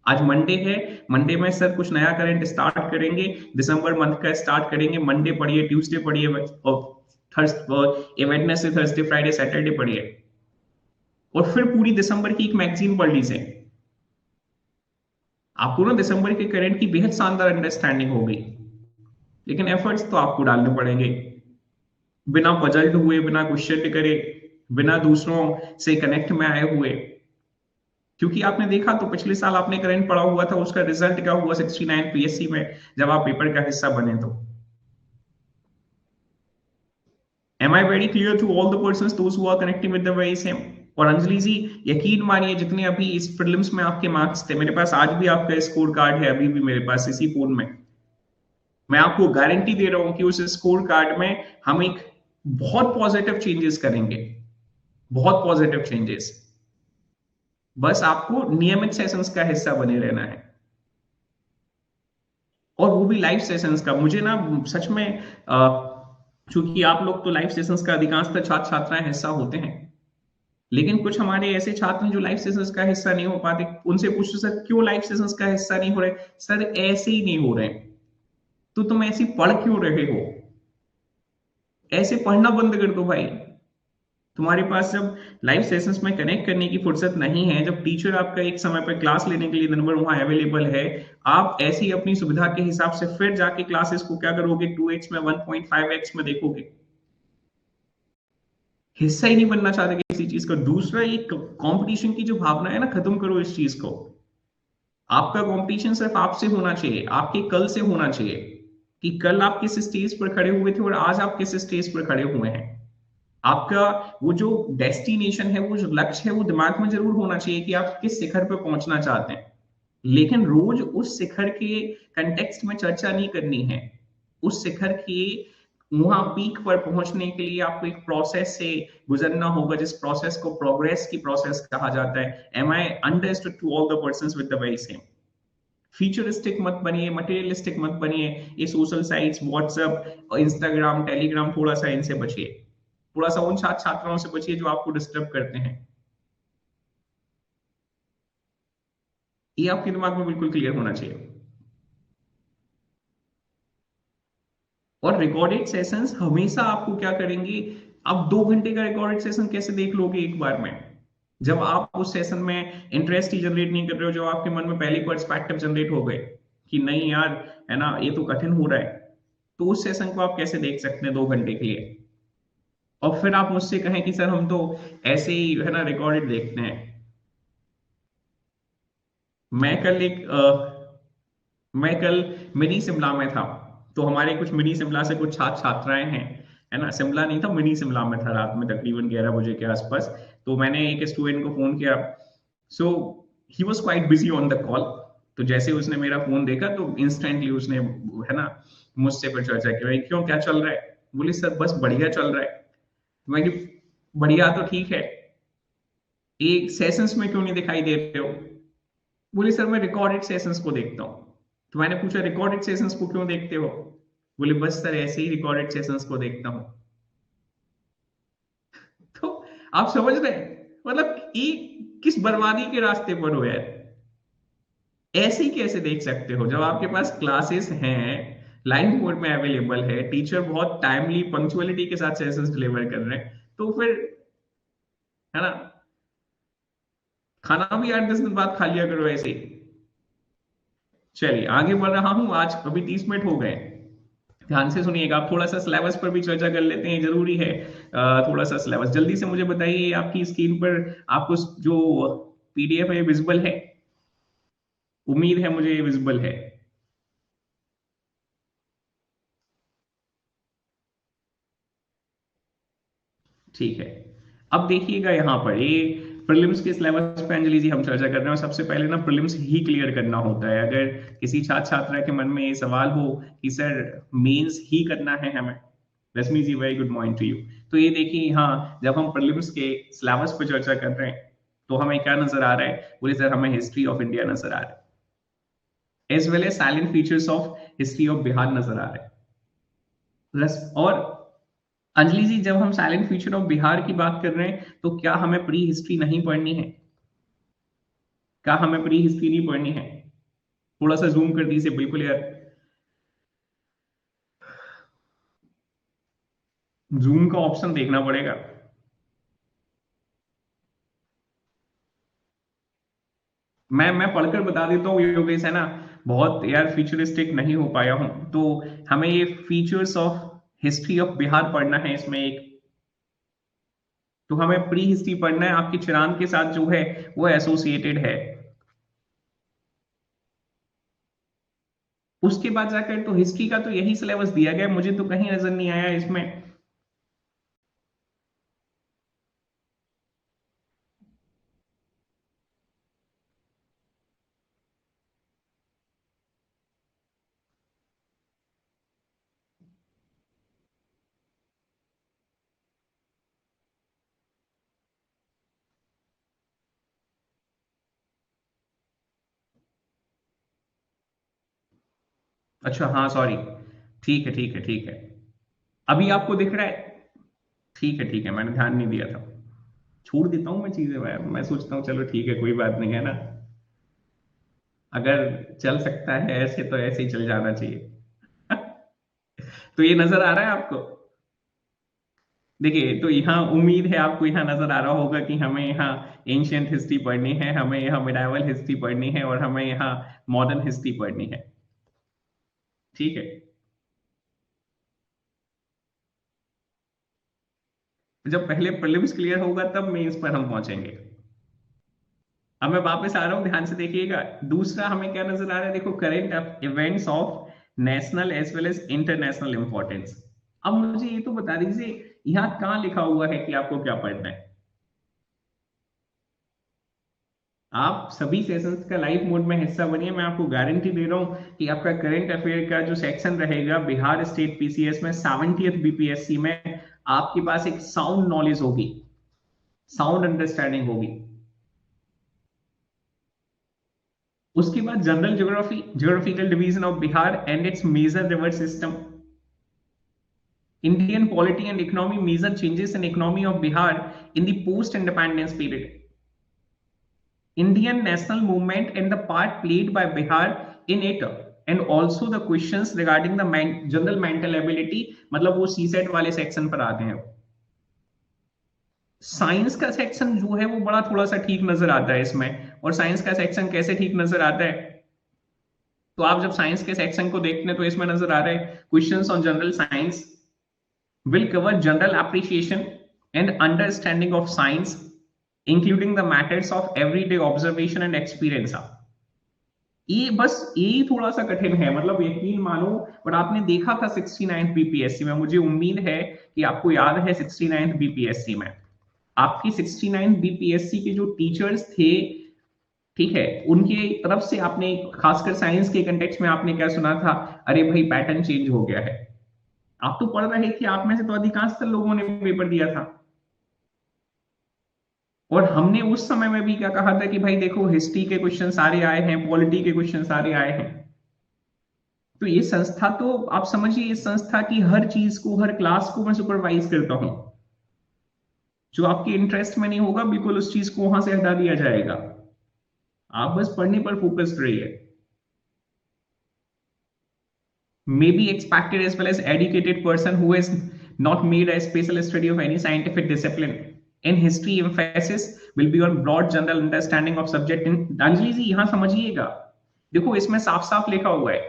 आज मंडे है, मंडे में सर कुछ नया करंट स्टार्ट करेंगे, दिसंबर मंथ का स्टार्ट करेंगे। मंडे पढ़िए, ट्यूसडे पढ़िए, और Thursday, Wednesday, Thursday, Friday, Saturday पढ़िए, और फिर पूरी दिसंबर की एक मैगजीन पढ़ लीजिए। आपको ना दिसंबर के करंट की बेहद शानदार अंडरस्टैंडिंग होगी। लेकिन एफर्ट्स तो आपको डालने पड़ेंगे, बिना पजल्ड हुए, बिना क्वेश्चन करे, बिना दूसरों से कनेक्ट में आए हुए। क्योंकि आपने देखा तो पिछले साल आपने करंट पढ़ा हुआ था, उसका रिजल्ट क्या हुआ 69 पीएससी में, जब आप पेपर का हिस्सा बने तो। Am I very clear to all the persons those who are connecting with the very same? और अंजलि जी, यकीन मानिए जितने अभी इस प्रीलिम्स में आपके मार्क्स थे, मेरे पास आज भी आपका स्कोर कार्ड है, अभी भी मेरे पास इसी फोन में। मैं आपको गारंटी दे रहा हूं कि उस स्कोर कार्ड में हम एक बहुत पॉजिटिव चेंजेस करेंगे, बहुत पॉजिटिव चेंजेस। बस आपको नियमित सेशंस का हिस्सा बने रहना है, और वो भी लाइव सेशंस का। मुझे ना सच में चूंकि आप लोग तो लाइव सेशंस का अधिकांशतः छात्र छात्राएं हिस्सा होते हैं, लेकिन कुछ हमारे ऐसे छात्र हैं जो लाइव सेशंस का हिस्सा नहीं हो पाते। उनसे पूछो सर क्यों लाइव सेशंस का हिस्सा नहीं हो रहे? सर ऐसे ही नहीं हो रहे। तो तुम ऐसी पढ़ क्यों रहे हो? ऐसे पढ़ना बंद कर दो भाई। तुम्हारे पास जब लाइव सेशंस में कनेक्ट करने की फुर्सत नहीं है, जब टीचर आपका एक समय पर क्लास लेने के लिए दिन भर वहां अवेलेबल है, आप ऐसे ही अपनी सुविधा के हिसाब से फिर जाके क्लासेस को क्या करोगे, 2x में, 1.5x में देखोगे। हिस्सा ही नहीं बनना चाहते किसी चीज का। दूसरा, ये कंपटीशन की जो भावना है ना, खत्म करो इस चीज को। आपका कंपटीशन सिर्फ आपसे होना चाहिए, आपके कल से होना चाहिए, कि कल आप किस स्टेज पर खड़े हुए थे और आज आप किस स्टेज पर खड़े हुए हैं। आपका वो जो डेस्टिनेशन है, वो जो लक्ष्य है, वो दिमाग में जरूर होना चाहिए कि आप किस शिखर पर पहुंचना चाहते हैं। लेकिन रोज उस शिखर के कंटेक्स्ट में चर्चा नहीं करनी है। उस शिखर की वहां पीक पर पहुंचने के लिए आपको एक प्रोसेस से गुजरना होगा, जिस प्रोसेस को प्रोग्रेस की प्रोसेस कहा जाता है। Am I understood to all the persons with the very same? Futuristic मत बनिए, मटेरियलिस्टिक मत बनिए। ये social sites, WhatsApp, Instagram, Telegram, थोड़ा सा इनसे बचिए। थोड़ा सा उन छात्र छात्राओं से बचिए जो आपको डिस्टर्ब करते हैं। ये आपके दिमाग में बिल्कुल क्लियर होना चाहिए। और रिकॉर्डेड सेशंस हमेशा आपको क्या करेंगे, आप 2 घंटे का रिकॉर्डेड सेशन कैसे देख लोगे एक बार में, जब आप उस सेशन में इंटरेस्ट ही जनरेट नहीं कर रहे हो, जो आपके मन में पहले पर्सपेक्टिव जनरेट हो गए कि नहीं यार, है ना, ये तो कठिन हो रहा है। तो उस सेशन को आप कैसे देख सकते हैं 2 घंटे के लिए? और फिर आप मुझसे कहें कि सर हम तो ऐसे ही, है ना, रिकॉर्डेड देखते हैं। मैं कल एक मैं कल मिनी शिमला में था, तो हमारे कुछ मिनी शिमला से कुछ छात्र छात्राएं हैं, है ना, शिमला नहीं था, मिनी शिमला में था, रात में तकरीबन 11 बजे के आसपास। तो मैंने एक स्टूडेंट को फोन किया, so he was quite busy on the call. तो जैसे उसने मेरा फोन देखा तो इंस्टेंटली उसने, है ना, मुझसे पर चर्चा की, भाई क्यों, क्या चल रहा है? बोले सर बस बढ़िया चल रहा है। तो मैं कि बढ़िया तो ठीक है, एक सेशंस में क्यों नहीं दिखाई दे रहे हो? बोले सर मैं रिकॉर्डेड सेशंस को देखता हूँ। तो मैंने पूछा रिकॉर्डेड सेशंस को क्यों देखते हो? बोले बस सर ऐसे ही रिकॉर्डेड सेशंस को देखता हूँ। आप समझ रहे हैं मतलब ये किस बर्बादी के रास्ते पर हो यार। ऐसे ही कैसे देख सकते हो जब आपके पास क्लासेस हैं, लाइव मोड में अवेलेबल है, टीचर बहुत टाइमली पंक्चुअलिटी के साथ सेशंस डिलीवर कर रहे हैं, तो फिर है ना, खाना भी 8-10 दिन बाद खा लिया करो ऐसे ही। चलिए आगे बढ़ रहा हूं, आज अभी 30 मिनट हो गए। ध्यान से सुनिएगा, आप थोड़ा सा सिलेबस पर भी चर्चा कर लेते हैं, जरूरी है। थोड़ा सा सिलेबस जल्दी से मुझे बताइए, आपकी स्क्रीन पर आपको जो पीडीएफ है विजिबल है? उम्मीद है मुझे विजिबल है। ठीक है, अब देखिएगा यहाँ पर ये प्रीलिम्स के सिलेबस पे अंजलि जी हम चर्चा कर रहे हैं, और सबसे पहले ना प्रीलिम्स ही क्लियर करना होता है। अगर किसी छात्र छात्रा के मन में ये सवाल हो कि सर मेंस ही करना है हमें, Rashmi ji very good morning to you. तो ये देखिए यहाँ जब हम प्रीलिम्स के सिलेबस पर चर्चा कर रहे हैं तो हमें क्या नजर आ रहा है, बोले सर हमें हिस्ट्री ऑफ इंडिया नजर आ रहा है, as well as silent features of history of Bihar नजर आ रहा है। और अंजलि जी जब हम साइलेंट फीचर ऑफ बिहार की बात कर रहे हैं तो क्या हमें प्री हिस्ट्री नहीं पढ़नी है? क्या हमें प्री हिस्ट्री नहीं पढ़नी है? थोड़ा सा जूम कर दीजिए, बिल्कुल यार, जूम का ऑप्शन देखना पड़ेगा। मैं पढ़कर बता देता हूँ योगेश, है ना, बहुत यार फ्यूचरिस्टिक नहीं हो पाया हूं, तो हमें ये features of history of Bihar पढ़ना है इसमें एक। तो हमें प्री हिस्ट्री पढ़ना है, आपकी चिरान के साथ जो है वो एसोसिएटेड है। उसके बाद जाकर तो हिस्ट्री का तो यही सिलेबस दिया गया है, मुझे तो कहीं नजर नहीं आया इसमें। अच्छा हाँ सॉरी, ठीक है ठीक है ठीक है, अभी आपको दिख रहा है? ठीक है ठीक है, मैंने ध्यान नहीं दिया था। छोड़ देता हूँ मैं चीजें, मैं सोचता हूँ चलो ठीक है कोई बात नहीं, है ना, अगर चल सकता है ऐसे तो ऐसे ही चल जाना चाहिए। तो ये नजर आ रहा है आपको? देखिए तो यहाँ उम्मीद है आपको यहाँ नजर आ रहा होगा कि हमें यहाँ एंशियंट हिस्ट्री पढ़नी है, हमें यहाँ मिडाइवल हिस्ट्री पढ़नी है, और हमें यहाँ मॉडर्न हिस्ट्री पढ़नी है। ठीक है, जब पहले प्रीलिम्स क्लियर होगा तब मेंस पर हम पहुंचेंगे। अब मैं वापस आ रहा हूं, ध्यान से देखिएगा। दूसरा हमें क्या नजर आ रहा है, देखो current events of national as well as international importance. अब मुझे ये तो बता दीजिए यहाँ कहाँ लिखा हुआ है कि आपको क्या पढ़ना है? आप सभी सेशंस का लाइव मोड में हिस्सा बनिए, मैं आपको गारंटी दे रहा हूं कि आपका करंट अफेयर का जो सेक्शन रहेगा बिहार स्टेट पीसीएस में 70th बीपीएससी में, आपके पास एक साउंड नॉलेज होगी, साउंड अंडरस्टैंडिंग होगी। उसके बाद general geography, geographical division of Bihar and its major river system, Indian polity and economy, major changes in economy of Bihar in the post independence period, Indian national movement and the part played by Bihar in it, and also the questions regarding the general mental ability, मतलब वो CSAT वाले section पर आते हैं। Science का section जो है वो बड़ा थोड़ा सा ठीक नजर आता है इसमें, और साइंस का सेक्शन कैसे ठीक नजर आता है, तो आप जब साइंस के सेक्शन को देखते हैं तो इसमें नजर आ रहा है questions on general science will cover general appreciation and understanding of science including the methods of everyday observation and experience। ये बस यही थोड़ा सा कठिन है, मतलब यकीन मानो, बट आपने देखा था 69th बीपीएससी में, मुझे उम्मीद है कि आपको याद है 69th बीपीएससी में आपकी 69th बीपीएससी के जो टीचर्स थे, ठीक है, उनके तरफ से आपने खासकर साइंस के कंटेक्स्ट में आपने क्या सुना था, अरे भाई पैटर्न चेंज हो गया है। आप तो पढ़ रहे थे, आप में से तो अधिकांश लोगों ने पेपर दिया था, और हमने उस समय में भी क्या कहा था कि भाई देखो हिस्ट्री के क्वेश्चन सारे आए हैं, पॉलिटी के क्वेश्चन सारे आए हैं। तो ये संस्था तो आप समझिए, इस संस्था की हर चीज को, हर क्लास को मैं सुपरवाइज करता हूं। जो आपके इंटरेस्ट में नहीं होगा बिल्कुल उस चीज को वहां से हटा दिया जाएगा। आप बस पढ़ने पर फोकस्ड रहिए। May be expected as well as educated person who has not made a special study of any scientific discipline. In history, emphasis will be on broad general understanding of subject. In Anjali जी यहाँ समझिएगा, देखो इसमें साफ साफ लिखा हुआ है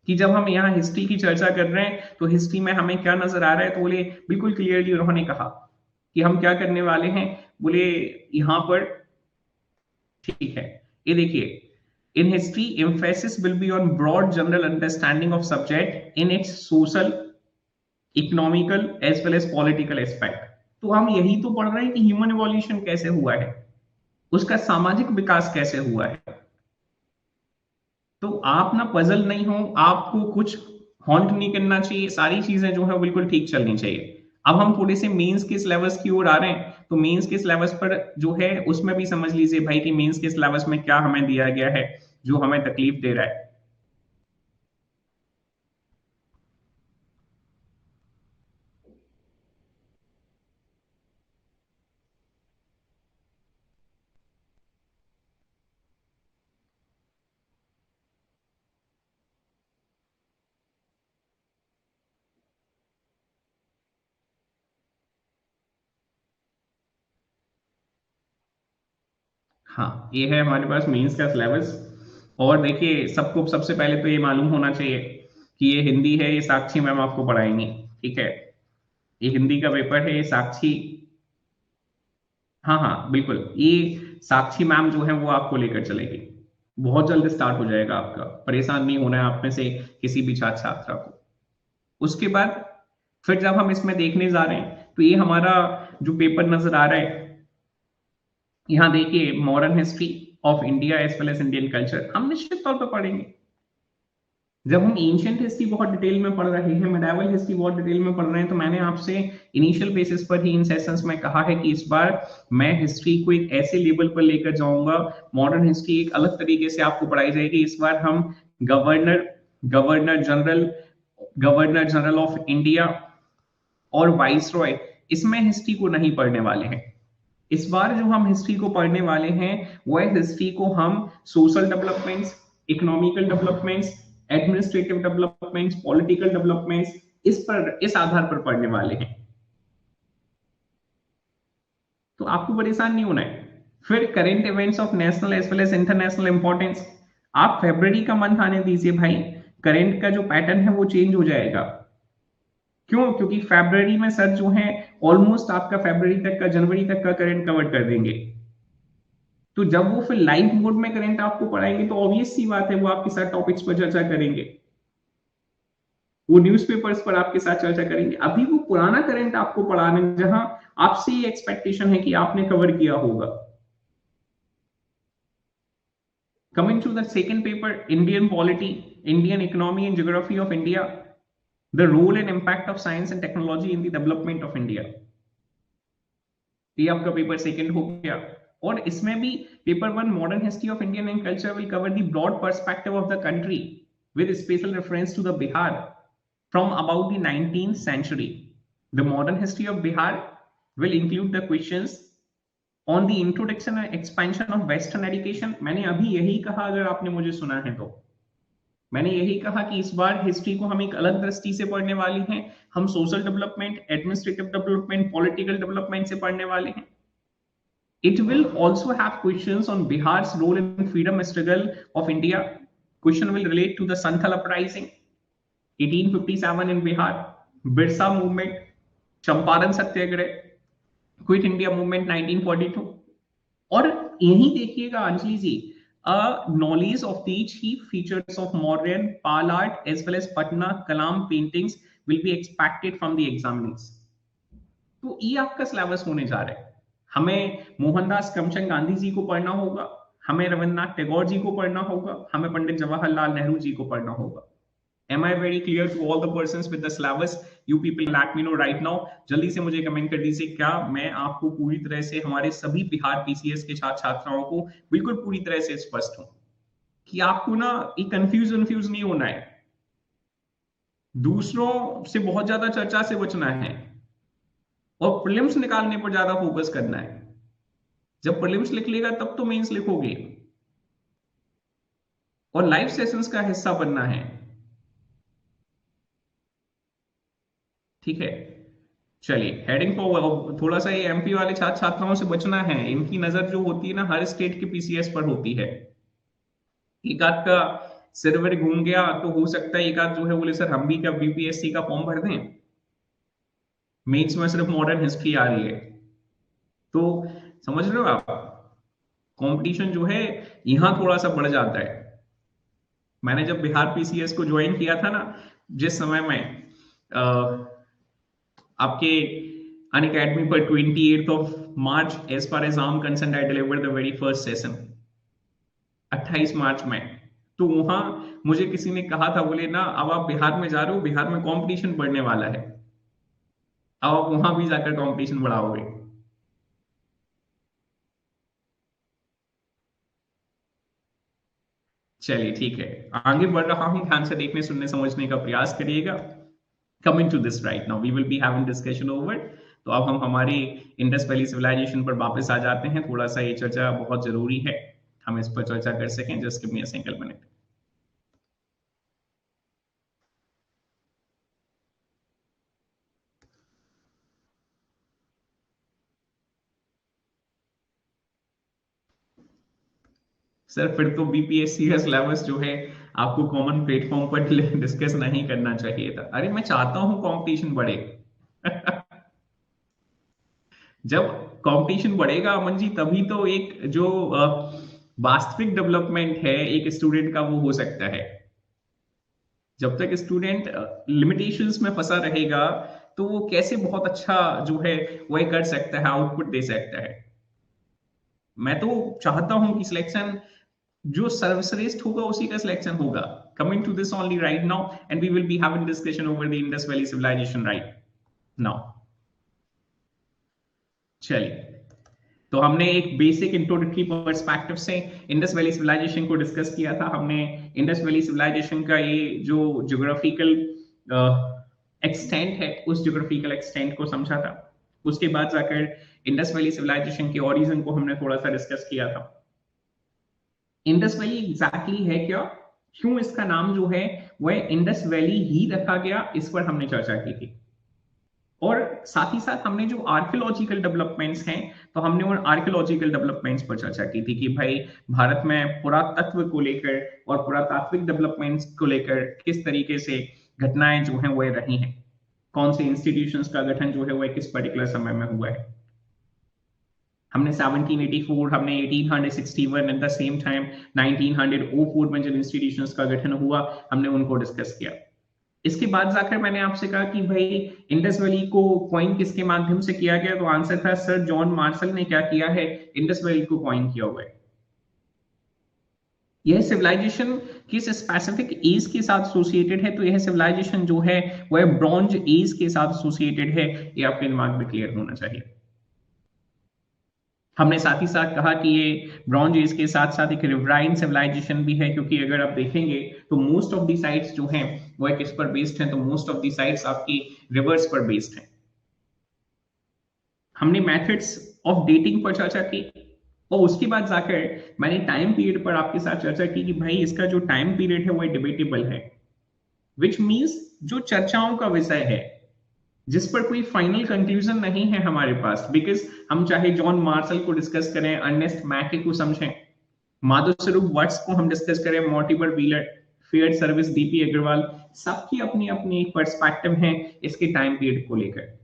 कि जब हम यहाँ हिस्ट्री की चर्चा कर रहे हैं तो हिस्ट्री में हमें क्या नजर आ रहा है, तो बोले बिल्कुल क्लियरली उन्होंने कहा कि हम क्या करने वाले हैं। बोले यहाँ पर ठीक है, ये देखिए, in history emphasis will be on broad general understanding of subject in its social, economical as well as political aspect। तो हम यही तो पढ़ रहे हैं कि ह्यूमन इवोल्यूशन कैसे हुआ है, उसका सामाजिक विकास कैसे हुआ है। तो आप ना पजल नहीं हो, आपको कुछ हॉन्ट नहीं करना चाहिए, सारी चीजें जो है बिल्कुल ठीक चलनी चाहिए। अब हम थोड़े से मेंस के सिलेबस की ओर आ रहे हैं, तो मेंस के सिलेबस पर जो है उसमें भी समझ लीजिए भाई कि मेंस के सिलेबस में क्या हमें दिया गया है जो हमें तकलीफ दे रहा है। हाँ, ये है हमारे पास मेंस का सिलेबस। और देखिए सबको सबसे पहले तो ये मालूम होना चाहिए कि ये हिंदी है, ये साक्षी मैम आपको पढ़ाएंगी। ठीक है, ये हिंदी का पेपर है, ये साक्षी, हाँ हाँ बिल्कुल, ये साक्षी मैम जो है वो आपको लेकर चलेगी। बहुत जल्द स्टार्ट हो जाएगा आपका, परेशान नहीं होना है आप में से किसी भी छात्र छात्रा को। उसके बाद फिर जब हम इसमें देखने जा रहे हैं तो ये हमारा जो पेपर नजर आ रहा है, यहाँ देखिए modern history of India as well as Indian culture हम निश्चित तौर पर पढ़ेंगे। जब हम एंशियंट हिस्ट्री बहुत डिटेल में पढ़ रहे हैं, मेडावल हिस्ट्री बहुत डिटेल में पढ़ रहे हैं, तो मैंने आपसे इनिशियल बेसिस पर ही इन सेशंस में कहा है कि इस बार मैं हिस्ट्री को एक ऐसे लेवल पर लेकर जाऊंगा, मॉडर्न हिस्ट्री एक अलग तरीके से आपको पढ़ाई जाएगी। इस बार हम governor governor general governor general of India और वाइसरॉय, इसमें हिस्ट्री को नहीं पढ़ने वाले हैं। इस बार जो हम हिस्ट्री को पढ़ने वाले हैं वह हिस्ट्री को हम social developments, economical developments, administrative developments, political developments, इस आधार पर पढ़ने वाले हैं। तो आपको परेशान नहीं होना है। फिर current events of national as well as international importance, आप फरवरी का मंथ आने दीजिए भाई, करंट का जो पैटर्न है वो चेंज हो जाएगा। क्यों? क्योंकि फरवरी में सर जो है ऑलमोस्ट आपका फरवरी तक का, जनवरी तक का करंट कवर कर देंगे। तो जब वो फिर लाइव मोड में करंट आपको पढ़ाएंगे तो ऑब्वियस सी बात है वो आपके साथ टॉपिक्स पर चर्चा करेंगे, वो न्यूज़पेपर्स पर आपके साथ चर्चा करेंगे। अभी वो पुराना करंट आपको पढ़ाने जहां आपसे ये एक्सपेक्टेशन है कि आपने कवर किया होगा। Coming to the second paper, Indian polity, Indian economy and geography of India, the role and impact of science and technology in the development of India, ये आपका पेपर सेकंड हो गया। और इसमें भी paper one modern history of Indian and culture will cover the broad perspective of the country with special reference to the Bihar from about the 19th century. The modern history of Bihar will include the questions on the introduction and expansion of Western education। मैंने अभी यही कहा, अगर आपने मुझे सुना है तो मैंने यही कहा कि इस बार हिस्ट्री को हम एक अलग दृष्टि से पढ़ने वाली हैं। हम social development, administrative development, political development से पढ़ने वाले हैं। It will also have questions on Bihar's role in freedom struggle of India. Question will relate to the Santhal uprising 1857 in Bihar, Birsa movement, Champaran Satyagraha, quit India movement 1942। और यही देखिएगा अंजलि जी, knowledge of the chief features of modern pal art as well as Patna Kalam paintings will be expected from the examiners। तो ये आपका syllabus होने जा रहा है। हमें मोहनदास करमचंद गांधी जी को पढ़ना होगा, हमें रविन्द्रनाथ टैगोर जी को पढ़ना होगा, हमें पंडित जवाहरलाल नेहरू जी को पढ़ना होगा। Am I very clear to all the persons with the syllabus? You people let me know right now। जल्दी से मुझे कमेंट कर दीजिए क्या मैं आपको पूरी तरह से, हमारे सभी बिहार पीसीएस के छात्र छात्राओं को बिल्कुल पूरी तरह से स्पष्ट हो कि आपको ना ये कंफ्यूज नहीं होना है, दूसरों से बहुत ज्यादा चर्चा से बचना है। और प्रीलिम्स निकालने पर ज्यादा फोकस करना है। जब प्रीलिम्स लिख लेगा तब तो मेंस लिखोगे, और लाइव सेशंस का हिस्सा बनना है। ठीक है, चलिए हेडिंग फॉरवर्ड। थोड़ा सा ये एमपी वाले छात्र छात्राओं से बचना है, इनकी नजर जो होती है ना हर स्टेट के पीसीएस पर होती है। एक आध का सर्वर घूम गया तो हो सकता है एक आध जो है बोले सर हम भी क्या बीपीएससी का फॉर्म भर दें, मेंस में सिर्फ मॉडर्न हिस्ट्री आ रही है। तो समझ रहे हो आप, कंपटीशन जो है यहां थोड़ा सा बढ़ जाता है। मैंने जब बिहार पीसीएस को ज्वाइन किया था ना, जिस समय में आपके अन अकेडमी पर 28th of March as far as I'm concerned I deliver the very first session 28 March में। तो वहां मुझे किसी ने कहा था, बोले ना अब आप बिहार में जा रहे हो, बिहार में कंपटीशन बढ़ने वाला है, अब आप वहां भी जाकर कंपटीशन बढ़ाओगे। चलिए ठीक है, आगे बढ़ रहा हूं, ध्यान से देखने सुनने समझने का प्रयास करिएगा। Coming to this right now we will be having discussion over. तो अब हम हमारी इंडस वैली सिविलाइजेशन पर वापस आ जाते हैं। थोड़ा सा ये चर्चा बहुत जरूरी है, हम इस पर चर्चा कर सकें। Just give me a single minute. Sir फिर तो बीपीएससी का सिलेबस जो है आपको कॉमन प्लेटफॉर्म पर डिस्कस नहीं करना चाहिए था। अरे मैं चाहता हूं कंपटीशन बढ़े। जब कंपटीशन बढ़ेगा अमन जी, तभी तो एक जो वास्तविक डेवलपमेंट है एक स्टूडेंट का वो हो सकता है। जब तक स्टूडेंट लिमिटेशंस में फंसा रहेगा तो वो कैसे बहुत अच्छा जो है वह कर सकता है, आउटपुट दे सकता है। मैं तो चाहता हूं कि सिलेक्शन जो सर्वश्रेष्ठ होगा उसी का सिलेक्शन होगा। Coming to this only right now and we will be having discussion over the Indus valley civilization right now. चलिए, तो हमने एक बेसिक इंट्रोडक्टरी पर्सपेक्टिव से इंडस वैली सिविलाइजेशन को डिस्कस किया था। हमने इंडस वैली सिविलाइजेशन का ये जो ज्योग्राफिकल एक्सटेंट है उस ज्योग्राफिकल एक्सटेंट को समझा था। उसके बाद जाकर इंडस वैली सिविलाइजेशन के ओरिजिन को हमने थोड़ा सा डिस्कस किया था। इंडस वैली एग्जैक्टली है क्या, क्यों इसका नाम जो है वह इंडस वैली ही रखा गया, इस पर हमने चर्चा की थी। और साथ ही साथ हमने जो आर्कियोलॉजिकल डेवलपमेंट्स हैं, तो हमने उन आर्कियोलॉजिकल डेवलपमेंट्स पर चर्चा की थी कि भाई भारत में पुरातत्व को लेकर और पुरातात्विक डेवलपमेंट्स को लेकर किस तरीके से घटनाएं जो हैं वह रही हैं, कौन से इंस्टीट्यूशंस का गठन जो है वह किस पर्टिकुलर समय में हुआ है। हमने 1784, हमने 1861 एट द सेम टाइम 1904 में जब इंस्टीट्यूशंस का गठन हुआ हमने उनको डिस्कस किया। इसके बाद जाकर मैंने आपसे कहा कि भाई इंडस वैली को कॉइन किसके माध्यम से किया गया, तो आंसर था सर जॉन मार्शल ने क्या किया है, इंडस वैली को कॉइन किया हुआ है। यह सिविलाइजेशन किस स्पेसिफिक एज के साथ एसोसिएटेड है, तो यह सिविलाइजेशन जो है वह ब्रॉन्ज एज के साथ एसोसिएटेड है। ये आपके दिमाग में क्लियर होना चाहिए। हमने साथ ही साथ कहा कि ये ब्रॉन्ज एज के साथ साथ एक रिवराइन सिविलाइजेशन भी है, क्योंकि अगर आप देखेंगे तो मोस्ट ऑफ दी साइट्स जो हैं वो किस पर बेस्ड हैं, तो मोस्ट ऑफ दी साइट्स आपकी रिवर्स पर बेस्ड हैं। हमने मेथड्स ऑफ डेटिंग पर चर्चा की, और उसके बाद जाकर मैंने टाइम पीरियड पर आपके साथ चर्चा की कि भाई इसका जो टाइम पीरियड है वो डिबेटेबल है, विच मीन्स जो चर्चाओं का विषय है जिस पर कोई फाइनल कंक्लूजन नहीं है हमारे पास। बिकॉज हम चाहे जॉन मार्शल को डिस्कस करें, अर्नेस्ट मैके को समझें, माधव स्वरूप वट्स को हम डिस्कस करें, Mortimer Wheeler, field service, DP Agrawal, सबकी अपनी अपनी पर्सपेक्टिव है इसके टाइम पीरियड को लेकर।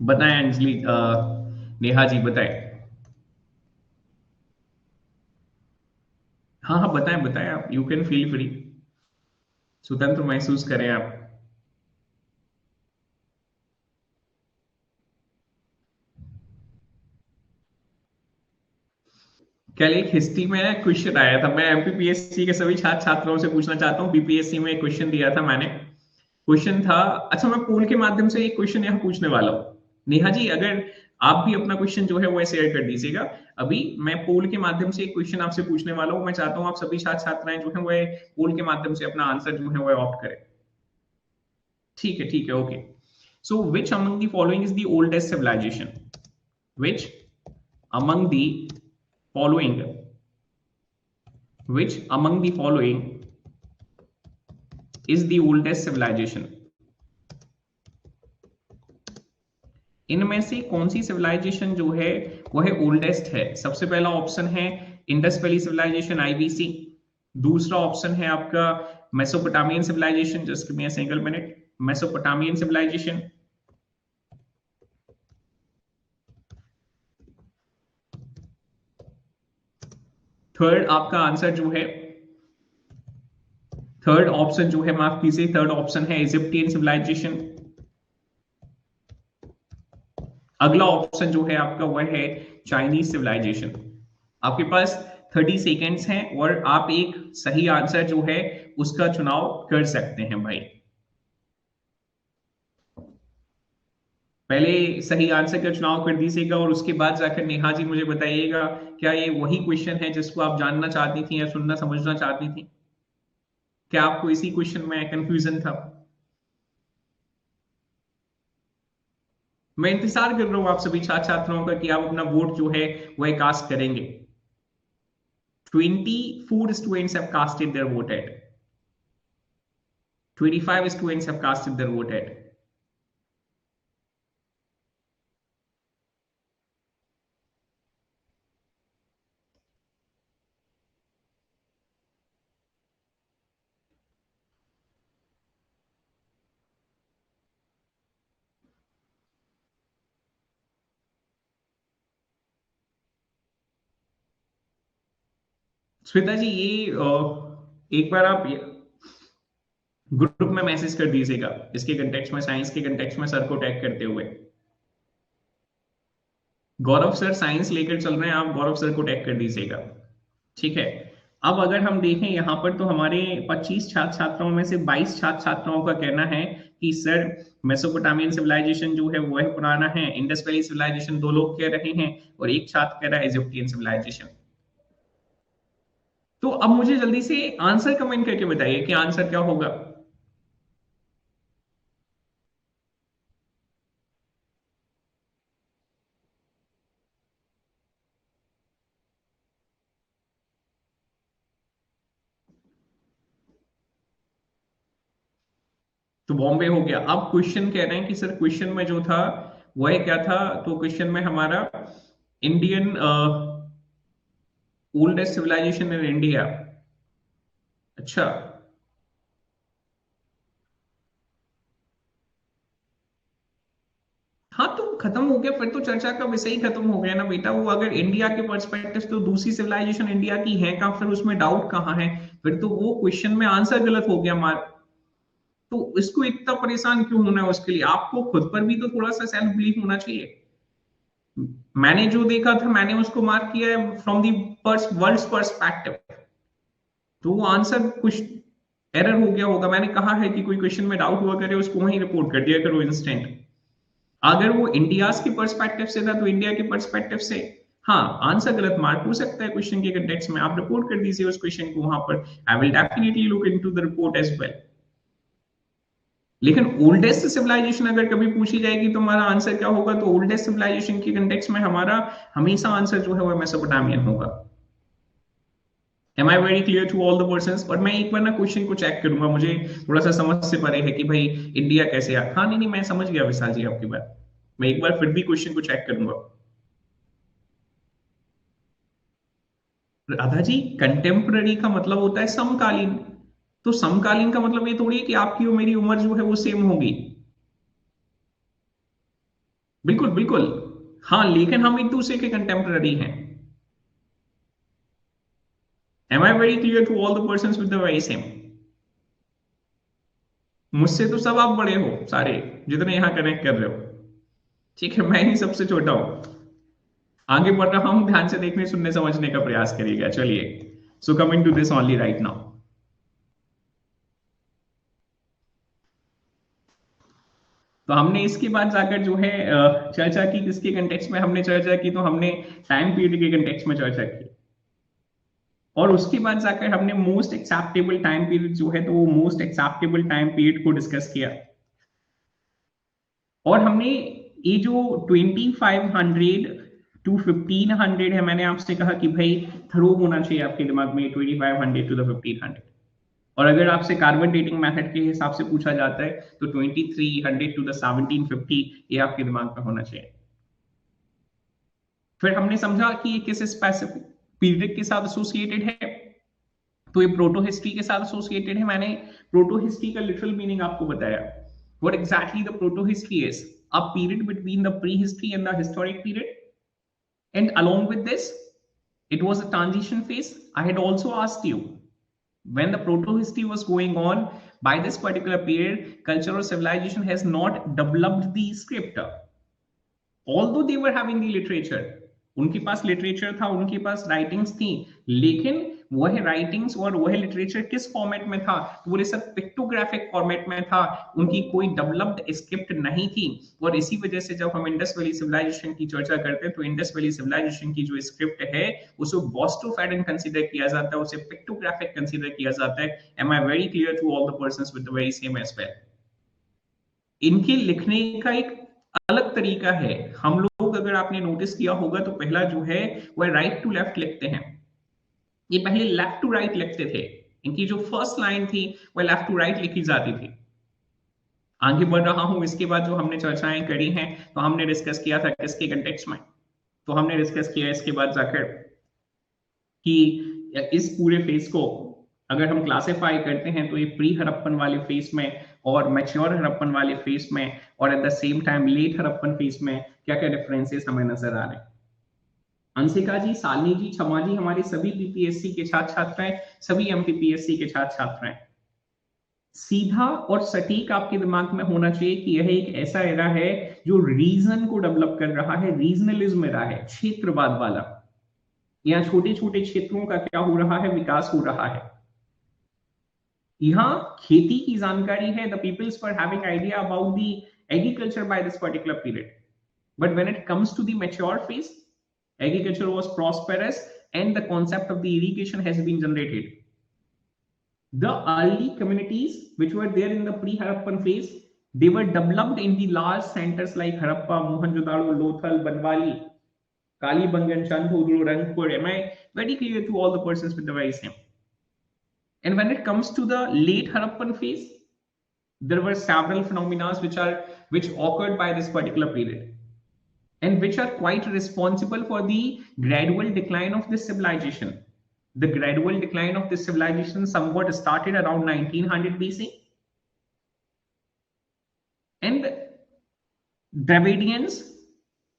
बताएं अंजलि, नेहा जी बताएं। हाँ हाँ बताएं बताएं, आप यू कैन फील फ्री, स्वतंत्र महसूस करें आप। कल एक हिस्ट्री में ना क्वेश्चन आया था, मैं एमपीपीएससी के सभी छात्र छात्राओं से पूछना चाहता हूँ, बीपीएससी में एक क्वेश्चन दिया था मैंने। क्वेश्चन था, अच्छा मैं पोल के माध्यम से एक क्वेश्चन यहाँ पूछने वाला हूँ। नेहा जी अगर आप भी अपना क्वेश्चन जो है वो शेयर कर दीजिएगा। अभी मैं पोल के माध्यम से एक क्वेश्चन आपसे पूछने वाला हूँ, मैं चाहता हूँ आप सभी छात्र छात्राएं जो है वो पोल के माध्यम से अपना आंसर जो है वो ऑप्ट करें। ठीक है, okay. So which among the following is the oldest civilization? Which among the following, which among the following is the oldest civilization? इनमें से कौन सी सिविलाइजेशन जो है वो है ओल्डेस्ट है? सबसे पहला ऑप्शन है इंडस वैली सिविलाइजेशन, आईवीसी। दूसरा ऑप्शन है आपका Mesopotamian civilization, just give me a single minute, Mesopotamian civilization. Third आपका आंसर जो है, थर्ड ऑप्शन जो है, माफ कीजिए, थर्ड ऑप्शन है इजिप्टियन सिविलाइजेशन। अगला ऑप्शन जो है आपका वह है चाइनीज सिविलाइजेशन। आपके पास 30 सेकेंड्स हैं और आप एक सही आंसर जो है उसका चुनाव कर सकते हैं भाई। पहले सही आंसर का चुनाव कर दीजिएगा और उसके बाद जाकर नेहा जी मुझे बताइएगा क्या ये वही क्वेश्चन है जिसको आप जानना चाहती थी या सुनना समझना चाहती थी? क्या आपको इसी क्वेश्चन में कंफ्यूजन था? मैं इंतजार कर रहा हूं आप सभी छात्र छात्राओं का कि आप अपना वोट जो है वह कास्ट करेंगे। 24 students have casted their vote at, 25 students have casted their vote at। Shweta जी ये एक बार आप ग्रुप में मैसेज कर दीजिएगा इसके कंटेक्स्ट में, साइंस के कंटेक्स्ट में सर को टैग करते हुए। गौरव सर साइंस लेकर चल रहे हैं, आप गौरव सर को टैग कर दीजिएगा, ठीक है। अब अगर हम देखें यहाँ पर तो हमारे 25 छात्र छात्राओं में से 22 छात्र छात्राओं का कहना है कि सर मेसोपोटामियन सिविलाइजेशन जो है वो है पुराना है, इंडस वैली सिविलाइजेशन दो लोग कह रहे हैं और एक छात्र कह रहा है इजिप्टियन सिविलाइजेशन। तो अब मुझे जल्दी से आंसर कमेंट करके बताइए कि आंसर क्या होगा। तो बॉम्बे हो गया। अब क्वेश्चन कह रहे हैं कि सर क्वेश्चन में जो था वह क्या था, तो क्वेश्चन में हमारा Indian oldest civilization in India. अच्छा, हाँ तो खत्म हो गया, फिर तो चर्चा का विषय ही खत्म हो गया ना बेटा। वो अगर इंडिया के पर्सपेक्टिव तो दूसरी सिविलाइजेशन इंडिया की है कहाँ, फिर उसमें डाउट कहाँ है? फिर तो वो क्वेश्चन में आंसर गलत हो गया मार। तो इसको इतना परेशान क्यों होना है? उसके लिए आपको खुद पर भी तो थोड़ा सा सेल्फ बिलीफ होना चाहिए। मैंने जो देखा था मैंने उसको मार्क किया है फ्रॉम दी वर्ल्ड्स पर्सपेक्टिव, तो वो आंसर कुछ एरर हो गया होगा। मैंने कहा है कि कोई क्वेश्चन में डाउट हुआ करे उसको वहीं रिपोर्ट कर दिया करो इंस्टेंट। अगर वो इंडिया के पर्सपेक्टिव से था तो इंडिया के पर्सपेक्टिव से हाँ आंसर गलत मार्क हो सकता है क्वेश्चन के कंटेक्स्ट में, आप रिपोर्ट कर दीजिए उस क्वेश्चन को वहां पर। I will definitely look into the report as well. लेकिन ओल्डेस्ट सिविलाइजेशन अगर कभी पूछी जाएगी तो हमारा आंसर क्या होगा? तो ओल्डेस्ट सिविलाइजेशन के कंटेक्स्ट में हमारा हमेशा आंसर जो है वो मेसोपोटामियन होगा। Am I very clear to all the persons? और मैं एक बार ना क्वेश्चन को चेक करूंगा, मुझे थोड़ा सा समझ से परे है कि भाई इंडिया कैसे आ, हाँ नहीं नहीं मैं समझ गया विशाल जी आपकी बात। मैं एक बार फिर भी क्वेश्चन को चेक करूंगा। राधा जी कंटेम्पररी का मतलब होता है समकालीन, तो समकालीन का मतलब ये थोड़ी है कि आपकी और मेरी उम्र जो है वो सेम होगी। बिल्कुल बिल्कुल, हाँ लेकिन हम एक दूसरे के कंटेम्पररी हैं। Am I very clear to all the person with the very same? मुझसे तो सब आप बड़े हो सारे जितने यहां कनेक्ट कर रहे हो, ठीक है। मैं ही सबसे छोटा हूं। आगे बढ़ रहा हूं, ध्यान से देखने सुनने समझने का प्रयास करिएगा। चलिए, so coming to this only right now. तो हमने इसके बाद जाकर जो है चर्चा की किसके कंटेक्स्ट में हमने चर्चा की, तो हमने टाइम पीरियड के कंटेक्स्ट में चर्चा की। और उसके बाद जाकर हमने मोस्ट एक्सेप्टेबल टाइम पीरियड जो है तो वो मोस्ट एक्सेप्टेबल टाइम पीरियड को डिस्कस किया। और हमने ये जो 2500 टू 1500 है, मैंने आपसे कहा कि भाई थ्रो होना चाहिए आपके दिमाग में 2500 टू द 1500। और अगर आपसे कार्बन डेटिंग मेथड के हिसाब से पूछा जाता है तो 2300 टू द 1750 ये आपके दिमाग में होना चाहिए। फिर हमने समझा कि ये किस स्पेसिफिक पीरियड के साथ एसोसिएटेड है, तो ये प्रोटो हिस्ट्री के साथ एसोसिएटेड है। मैंने प्रोटो हिस्ट्री का लिटरल मीनिंग आपको बताया। What exactly the proto history is a period between the pre history and the historic period, and along with this it was a transition phase. I had also asked you, when the proto history was going on, by this particular period culture or civilization has not developed the script, although they were having the literature, उनके पास literature था, उनके पास writings थी, लेकिन वह writings और वह literature किस format में था, तो बोले सर पिक्टोग्राफिक फॉर्मेट में था, उनकी कोई डेवलप्ड स्क्रिप्ट नहीं थी। और इसी वजह से जब हम इंडस वैली सिविलाइजेशन की चर्चा करते हैं तो इंडस वैली सिविलाइजेशन की जो स्क्रिप्ट है उसे बॉस्ट्रोफैडन कंसीडर किया जाता है, उसे पिक्टोग्राफिक कंसीडर किया जाता है। Am I very clear to all the persons with the very same aspect. इनके लिखने का एक अलग तरीका है। हम लोग अगर आपने नोटिस किया होगा तो पहला जो है वह राइट टू लेफ्ट लिखते हैं, ये पहले लेफ्ट टू राइट लिखते थे। इनकी जो फर्स्ट लाइन थी वह लेफ्ट टू राइट लिखी जाती थी। आगे बढ़ रहा हूं, इसके बाद जो हमने चर्चाएं करी हैं तो हमने डिस्कस किया था किसके कंटेक्स्ट में, तो हमने डिस्कस किया इसके बाद जाकर कि इस पूरे फेज को अगर हम क्लासिफाई करते हैं तो ये प्री हड़प्पन वाले फेज में और मैच्योर हड़प्पन वाले फेज में और at the same time late Harappan phase में क्या क्या डिफरेंसेस हमें नजर आ रहे हैं। अंशिका जी, शालिनी जी, क्षमा जी, हमारे सभी बीपीएससी के छात्र छात्राएं, सभी एमपीपीएससी के छात्र छात्राएं, सीधा और सटीक आपके दिमाग में होना चाहिए कि यह एक ऐसा एरा है जो रीजन को डेवलप कर रहा है, रीजनलिज्म एरा है, क्षेत्रवाद वाला। यहाँ छोटे छोटे क्षेत्रों का क्या हो रहा है, विकास हो रहा है। यहाँ खेती की जानकारी है, the peoples were having idea about the agriculture by this particular period, but when it comes to the mature phase, agriculture was prosperous and the concept of the irrigation has been generated. The early communities which were there in the pre-Harappan phase, they were developed in the large centers like Harappa, Mohenjo-daro, Lothal, Banwali, Kalibangan, Chandhodro, Rangpur. Am I very clear to all the persons with the very same? And when it comes to the late Harappan phase, there were several phenomena which occurred by this particular period, and which are quite responsible for the gradual decline of this civilization. The gradual decline of this civilization somewhat started around 1900 BC, and Dravidians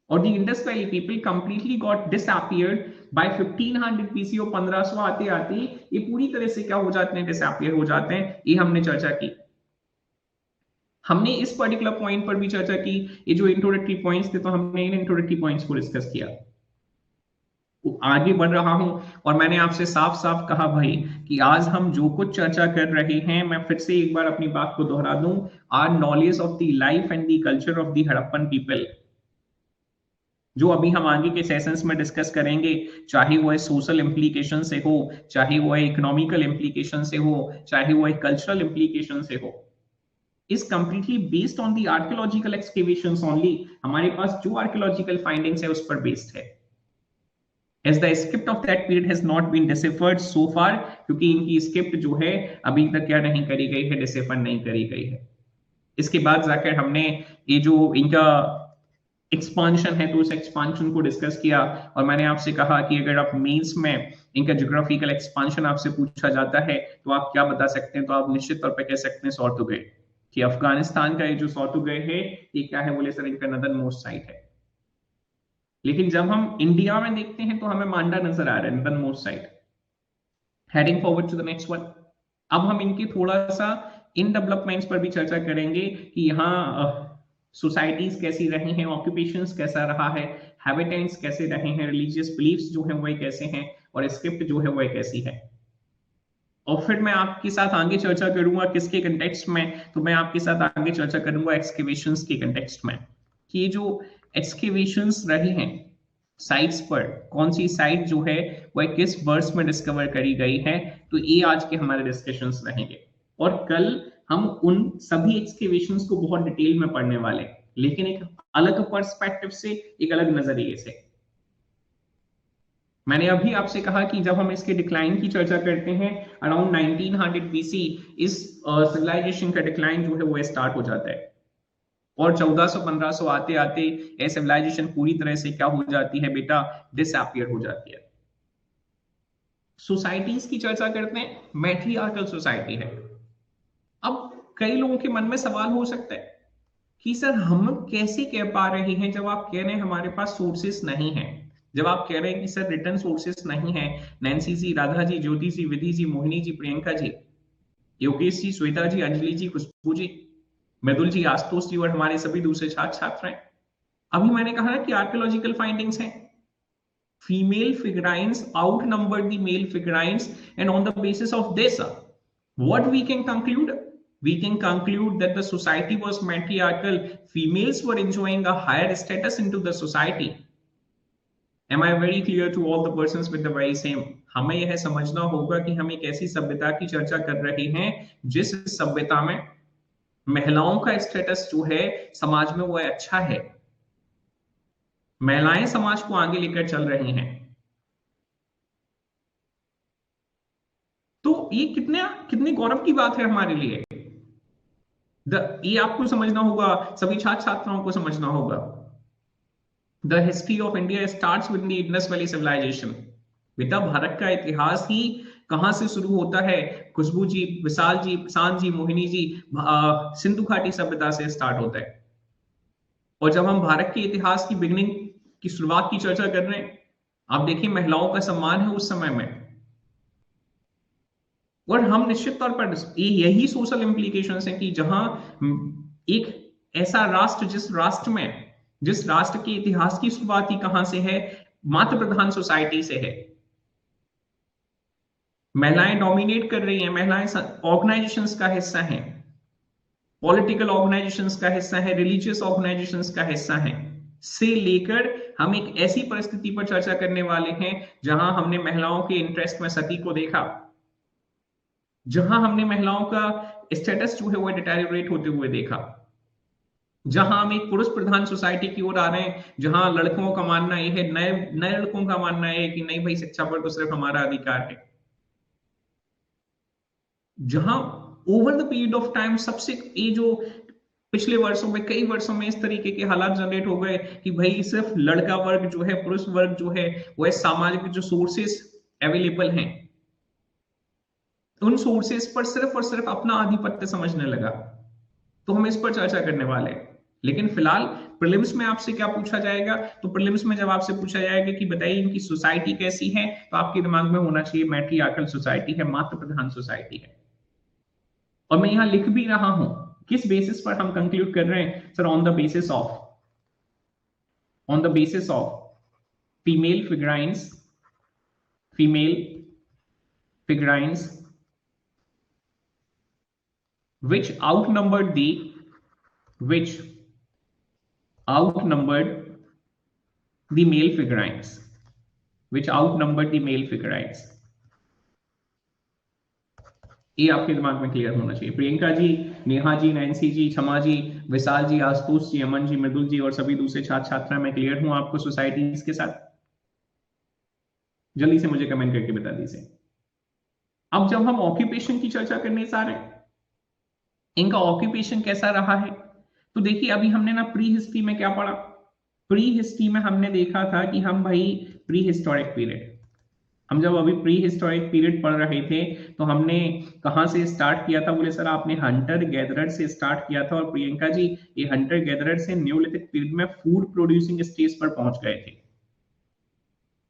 or the Indus Valley people completely got disappeared by 1500 BC और 1500 आते आते ये पूरी तरह से क्या हो जाते हैं, डिसअपियर हो जाते हैं। ये हमने चर्चा की। हमने इस पर्टिकुलर पॉइंट पर भी चर्चा की, ये जो इंट्रोडक्टरी पॉइंट्स थे तो हमने इन इंट्रोडक्टरी पॉइंट्स को डिस्कस किया। आगे बढ़ रहा हूं और मैंने आपसे साफ साफ कहा भाई कि आज हम जो कुछ चर्चा कर रहे हैं, मैं फिर से एक बार अपनी बात को दोहरा दूं, are knowledge of the life and the culture of the Harappan people, जो अभी हम आगे के सेशंस में डिस्कस करेंगे, चाहे वो सोशल इंप्लीकेशन से हो, चाहे वो इकोनॉमिकल इंप्लीकेशन से हो, चाहे वो कल्चरल इंप्लीकेशन से हो, is completely based on the archaeological excavations only. हमारे पास जो archaeological findings है उस पर based है, as the script of that period has not been deciphered so far, क्योंकि इनकी स्क्रिप्ट जो है अभी तक क्या नहीं करी गई है, डिसिफर नहीं करी गई है। इसके बाद जाकर हमने ये जो इनका एक्सपांशन है तो उस एक्सपांशन को डिस्कस किया, और मैंने आपसे कहा कि अगर आप मेंस में इनका ज्योग्राफिकल एक्सपांशन आपसे पूछा जाता है तो आप क्या बता सकते हैं, तो आप निश्चित तौर पर कह सकते हैं सौर्तुगय, कि अफगानिस्तान का ये जो सौर्तुगय है ये क्या है, बोले सर इनका नदर्न मोस्ट साइट है। लेकिन जब हम इंडिया में देखते हैं तो हमें मांडा नजर आ रहा है, northern most site. Heading forward to the next one. अब हम इनके थोड़ा सा इन डेवलपमेंट्स पर भी चर्चा करेंगे कि यहाँ सोसाइटीज कैसी रही हैं, ऑक्यूपेशंस कैसा रहा है, हैबिटेंट्स कैसे रहे हैं, रिलीजियस बिलीफ्स जो हैं वो कैसे हैं, और स्क्रिप्ट जो है वो कैसी है। और फिर मैं आपके साथ आगे चर्चा करूंगा किसके कंटेक्स्ट में, तो मैं आपके साथ आगे चर्चा करूंगा एक्सकेवेशंस के कंटेक्स्ट में, कि ये जो एक्सकेवेशंस रही हैं साइट्स पर, कौन सी साइट जो है वह किस वर्ष में डिस्कवर करी गई है, तो ये आज के हमारे डिस्कशंस रहेंगे। और कल हम उन सभी एक्सकेवेशंस को बहुत डिटेल में पढ़ने वाले हैं। लेकिन एक अलग पर्सपेक्टिव से, एक अलग नजरिए से। मैंने अभी आपसे कहा कि जब हम इसके डिक्लाइन की चर्चा करते हैं अराउंड 1900 बीसी, इस सिविलाइजेशन का डिक्लाइन जो है वो स्टार्ट हो जाता है, और 1400-1500 आते आते ये सिविलाइजेशन पूरी तरह से क्या हो जाती है बेटा, डिसअपियर हो जाती है। सोसाइटीज की चर्चा करते हैं, मैट्रियार्कल सोसाइटी है। अब कई लोगों के मन में सवाल हो सकता है कि सर हम कैसे कह पा रहे हैं, जब आप कह रहे हैं हमारे पास सोर्सेस नहीं है, जब आप कह रहे हैं कि सर रिटर्न सोर्सेस नहीं है, नैन्सी जी, राधा जी, ज्योति जी, विधि जी, मोहिनी जी, प्रियंका जी, योगेश जी, श्वेता जी, अंजलि जी, खुशबू जी, मृदुल जी, आशुतोष जी और हमारे सभी दूसरे छात्र छात्राएं। अभी मैंने कहा ना कि आर्कियोलॉजिकल फाइंडिंग्स हैं, female figurines outnumbered the male figurines, and on the basis of this, what we can conclude? We can conclude that the society was matriarchal. Females were enjoying a higher status into the society. Am I very clear to all the persons with the very same? हमें यह समझना होगा कि हम एक ऐसी सभ्यता की चर्चा कर रहे हैं जिस सभ्यता में महिलाओं का स्टेटस जो है समाज में वो अच्छा है, महिलाएं समाज को आगे लेकर चल रही हैं। तो ये कितने गौरव की बात है हमारे लिए। ये आपको समझना होगा, सभी छात्र छात्राओं को समझना होगा। The history of India starts with the Indus valley civilisation. बेटा भारत का इतिहास ही कहां से शुरू होता है? खुशबू जी, विशाल जी, प्रशांत जी, मोहिनी जी, सिंधु घाटी सभ्यता से स्टार्ट होता है। और जब हम भारत के इतिहास की बिगनिंग की शुरुआत की चर्चा कर रहे हैं, आप देखिए महिलाओं का सम्मान है उस समय में, और हम निश्चित तौर पर यही सोशल इंप्लीकेशंस हैं कि जहां एक ऐसा राष्ट्र, जिस राष्ट्र के इतिहास की शुरुआत ही कहां से है? मातृ प्रधान सोसाइटी से है। महिलाएं डोमिनेट कर रही हैं, महिलाएं ऑर्गेनाइजेशंस का हिस्सा हैं, पॉलिटिकल ऑर्गेनाइजेशंस का हिस्सा है, रिलीजियस ऑर्गेनाइजेशंस का हिस्सा है, से लेकर हम एक ऐसी परिस्थिति पर चर्चा करने वाले हैं जहां हमने महिलाओं के इंटरेस्ट में सती को देखा, जहां हमने महिलाओं का स्टेटस जो है वो डिटेरियोरेट होते हुए देखा, जहां हम एक पुरुष प्रधान सोसाइटी की ओर आ रहे हैं, जहां लड़कों का मानना यह है, नए नए लड़कों का मानना है कि नहीं भाई शिक्षा पर तो सिर्फ हमारा अधिकार है, जहां over the period of time सबसे ये जो पिछले वर्षों में, कई वर्षों में इस तरीके के हालात जनरेट हो गए कि भाई सिर्फ लड़का वर्ग जो है, पुरुष वर्ग जो है, वह सामाजिक जो सोर्सेस अवेलेबल हैं उन सोर्सेस पर सिर्फ और सिर्फ अपना आधिपत्य समझने लगा। तो हम इस पर चर्चा करने वाले हैं। लेकिन फिलहाल प्रीलिम्स में आपसे क्या पूछा जाएगा? तो प्रीलिम्स में जब आपसे पूछा जाएगा कि बताइए इनकी सोसाइटी कैसी है, तो आपके दिमाग में होना चाहिए मैट्रियार्कल सोसाइटी है, मातृ प्रधान सोसाइटी है। और मैं यहां लिख भी रहा हूं किस बेसिस पर हम कंक्लूड कर रहे हैं? Sir on the basis of female figurines which outnumbered the male figurines, ये आपके दिमाग में क्लियर होना चाहिए। प्रियंका जी, नेहा जी, नैन्सी जी, क्षमा जी, विशाल जी, आशुतोष जी, अमन जी, मृदुल जी और सभी दूसरे छात्र छात्रा, मैं क्लियर हूं आपको सोसाइटीज के साथ? जल्दी से मुझे कमेंट करके बता दीजिए। अब जब हम ऑक्यूपेशन की चर्चा करने जा रहे हैं, इनका ऑक्यूपेशन कैसा रहा है, तो देखिए अभी हमने ना प्री हिस्ट्री में क्या पढ़ा? प्री हिस्ट्री में हमने देखा था कि हम भाई प्री हिस्टोरिक पीरियड, हम जब अभी प्री हिस्टोरिक पीरियड पढ़ रहे थे तो हमने कहां से स्टार्ट किया था? बोले सर आपने हंटर गैदरर से स्टार्ट किया था, और प्रियंका जी ये हंटर गैदरर से न्यूलिथिक पीरियड में फूड प्रोड्यूसिंग स्टेज पर पहुंच गए थे।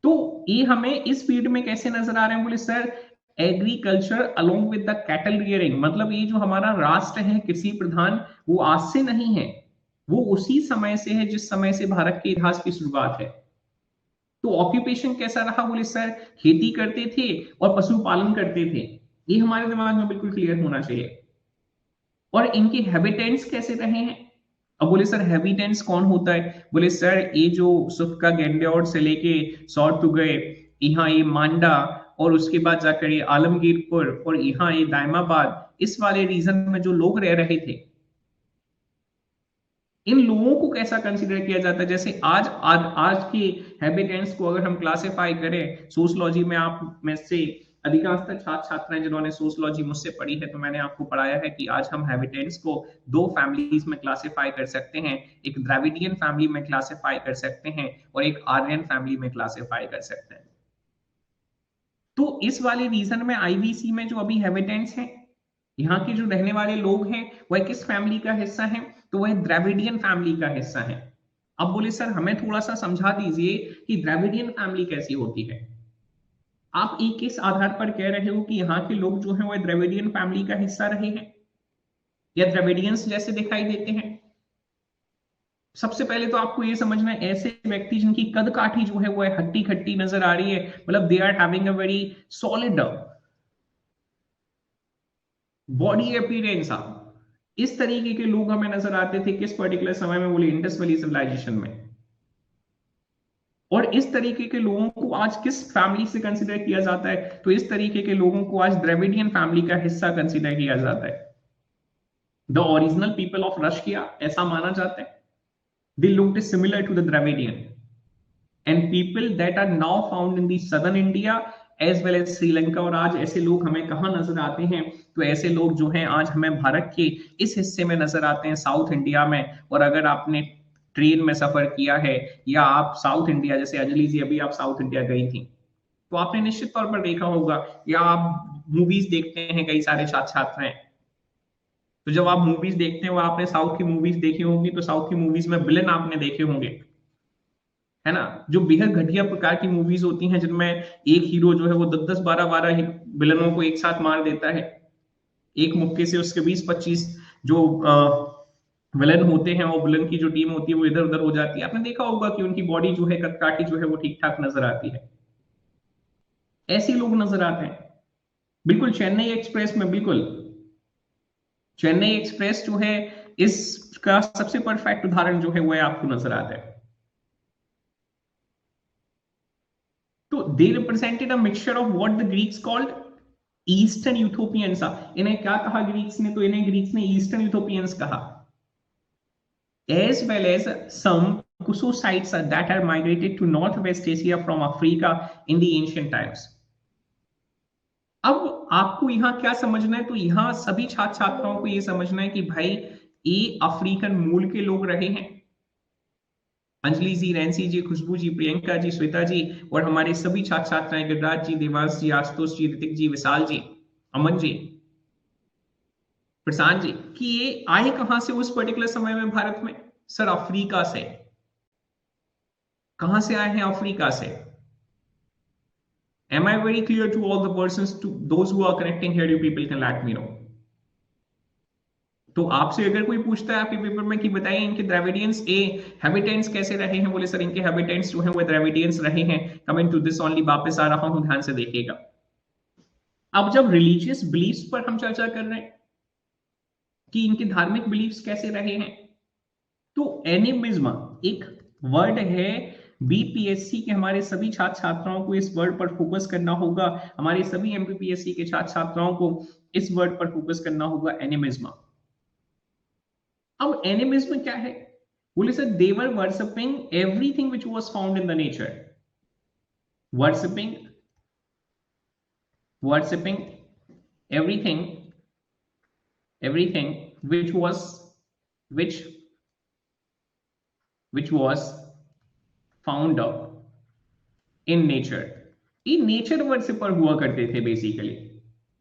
तो ये हमें इस पीरियड में कैसे नजर आ रहे हैं? बोले sir agriculture along with the cattle rearing, मतलब ये जो हमारा राष्ट्र है कृषि प्रधान, वो आज से नहीं है, वो उसी समय से है जिस समय से भारत के इतिहास की शुरुआत है। तो ऑक्यूपेशन कैसा रहा? बोले सर खेती करते थे और पशुपालन करते थे। ये हमारे दिमाग में बिल्कुल क्लियर होना चाहिए। और इनके हैबिटेंट्स कैसे रहे हैं? अब बोले सर हैबिटेंट्स कौन होता है? बोले सर ये जो सुक्का गैंडेऔर से लेके गए, यहाँ ये मांडा, और उसके बाद जाकर ये आलमगीरपुर, और यहाँ ये दायमाबाद, इस वाले रीजन में जो लोग रह रहे थे, इन लोगों को कैसा कंसीडर किया जाता है? जैसे आज के हैबिटेंट्स को अगर हम क्लासिफाई करें सोशलॉजी में, आप में से अधिकांशतः छात्र छात्राएं जिन्होंने सोशलॉजी मुझसे पढ़ी है, तो मैंने आपको पढ़ाया है कि आज हम हैबिटेंट्स को दो फैमिलीज में क्लासिफाई कर सकते हैं। एक द्रविडियन फैमिली में क्लासिफाई कर सकते हैं और एक आर्यन फैमिली में क्लासिफाई कर सकते हैं। तो इस वाले रीजन में आईवीसी में जो अभी हैबिटेंट्स हैं, यहाँ के जो रहने वाले लोग हैं, वह किस फैमिली का हिस्सा हैं? तो वह द्रविडियन फैमिली का हिस्सा है। अब बोले सर हमें थोड़ा सा समझा दीजिए कि द्रविडियन फैमिली कैसी होती है। आप एक किस आधार पर कह रहे हो कि यहाँ के लोग जो हैं वह द्रविडियन फैमिली का हिस्सा रहे हैं या द्रविडियंस जैसे दिखाई देते हैं? सबसे पहले तो आपको ये समझना है, ऐसे व्यक्ति जिनकी कद काठी जो है वो हट्टी खट्टी नजर आ रही है, मतलब they are having a very solid body appearance, इस तरीके के लोग हमें नजर आते थे किस पर्टिकुलर समय में? बोले इंडस वैली सिविलाइजेशन में। और इस तरीके के लोगों को आज किस फैमिली से कंसीडर किया जाता है? तो इस तरीके के लोगों को आज द्रविडियन फैमिली का हिस्सा कंसीडर किया जाता है। The original people of Russia ऐसा माना जाता है। They looked similar to the Dravidian and people that are now found in the southern India as well as Sri Lanka. और आज ऐसे लोग हमें कहां नजर आते हैं? तो ऐसे लोग जो हैं आज हमें भारत के इस हिस्से में नजर आते हैं, साउथ इंडिया में। और अगर आपने ट्रेन में सफर किया है या आप साउथ इंडिया, जैसे अंजलि जी अभी आप साउथ इंडिया गई थी, तो आपने निश्चित तौर पर देखा होगा, या आप मूवीज देखते हैं कई सारे छात्र छात्राएं, तो जब आप मूवीज देखते हैं वो आपने साउथ की मूवीज देखी होंगी, तो साउथ की मूवीज में विलन आपने देखे होंगे, है ना? जो बेहद घटिया प्रकार की मूवीज होती हैं जिनमें एक हीरो जो है वो 10 10 12 12 विलनों को एक साथ मार देता है एक मुक्के से। उसके 20 25 जो विलन होते हैं और विलन की जो टीम होती है वो इधर उधर हो जाती है। आपने देखा होगा कि उनकी बॉडी जो है कदकाठी जो है वो ठीक ठाक नजर आती है। ऐसे लोग नजर आते हैं। बिल्कुल चेन्नई एक्सप्रेस में, बिल्कुल चेन्नई एक्सप्रेस जो है इसका सबसे परफेक्ट उदाहरण जो है वो आपको नजर आता है। तो they represented a mixture of what the Greeks called Eastern Ethiopians. इन्हें क्या कहा ग्रीक्स ने? तो इन्हें ग्रीक्स ने ईस्टर्न यूथोपियंस कहा, as well as some Kushite that are migrated to northwest Asia from Africa in the ancient times। अब आपको यहां क्या समझना है? तो यहां सभी छात्र छात्राओं को यह समझना है कि भाई ये अफ्रीकन मूल के लोग रहे हैं। अंजलि जी, नैन्सी जी, खुशबू जी, प्रियंका जी, श्वेता जी और हमारे सभी छात्र छात्राएं, गिरिराज जी, देवांश जी, आशुतोष जी, ऋतिक जी, विशाल जी, अमन जी, प्रशांत जी, कि ये आए कहां से उस पर्टिकुलर समय में भारत में? सर अफ्रीका से। कहां से आए हैं? अफ्रीका से। Am I very clear to all the persons, to those who are connecting here? You people can let me know। तो आपसे अगर कोई पूछता है आपके पेपर में कि बताइए इनके द्रविडियंस ए हैबिटेंट्स कैसे रहे हैं, बोले सर इनके हैबिटेंट्स जो हैं वो द्रविडियंस रहे हैं। कमिंग टू दिस ओनली, वापस आ रहा हूं, ध्यान से देखिएगा। अब जब रिलीजियस बिलीफ्स पर हम चर्चा कर रहे हैं कि इनके धार्मिक बिलीफ्स कैसे रहे हैं, तो एनिमिज्म एक वर्ड है। बीपीएससी के हमारे सभी छात्र छात्राओं को इस वर्ड पर फोकस करना होगा। हमारे सभी एमपीपीएससी के छात्र छात्राओं को इस वर्ड पर फोकस करना होगा, एनिमिज्म। अब एनिमिज्म क्या है? बोले sir they were worshipping everything which was found in the nature. Worshipping worshipping everything everything which which was found in nature। ये नेचर वर्शिपर हुआ करते थे बेसिकली।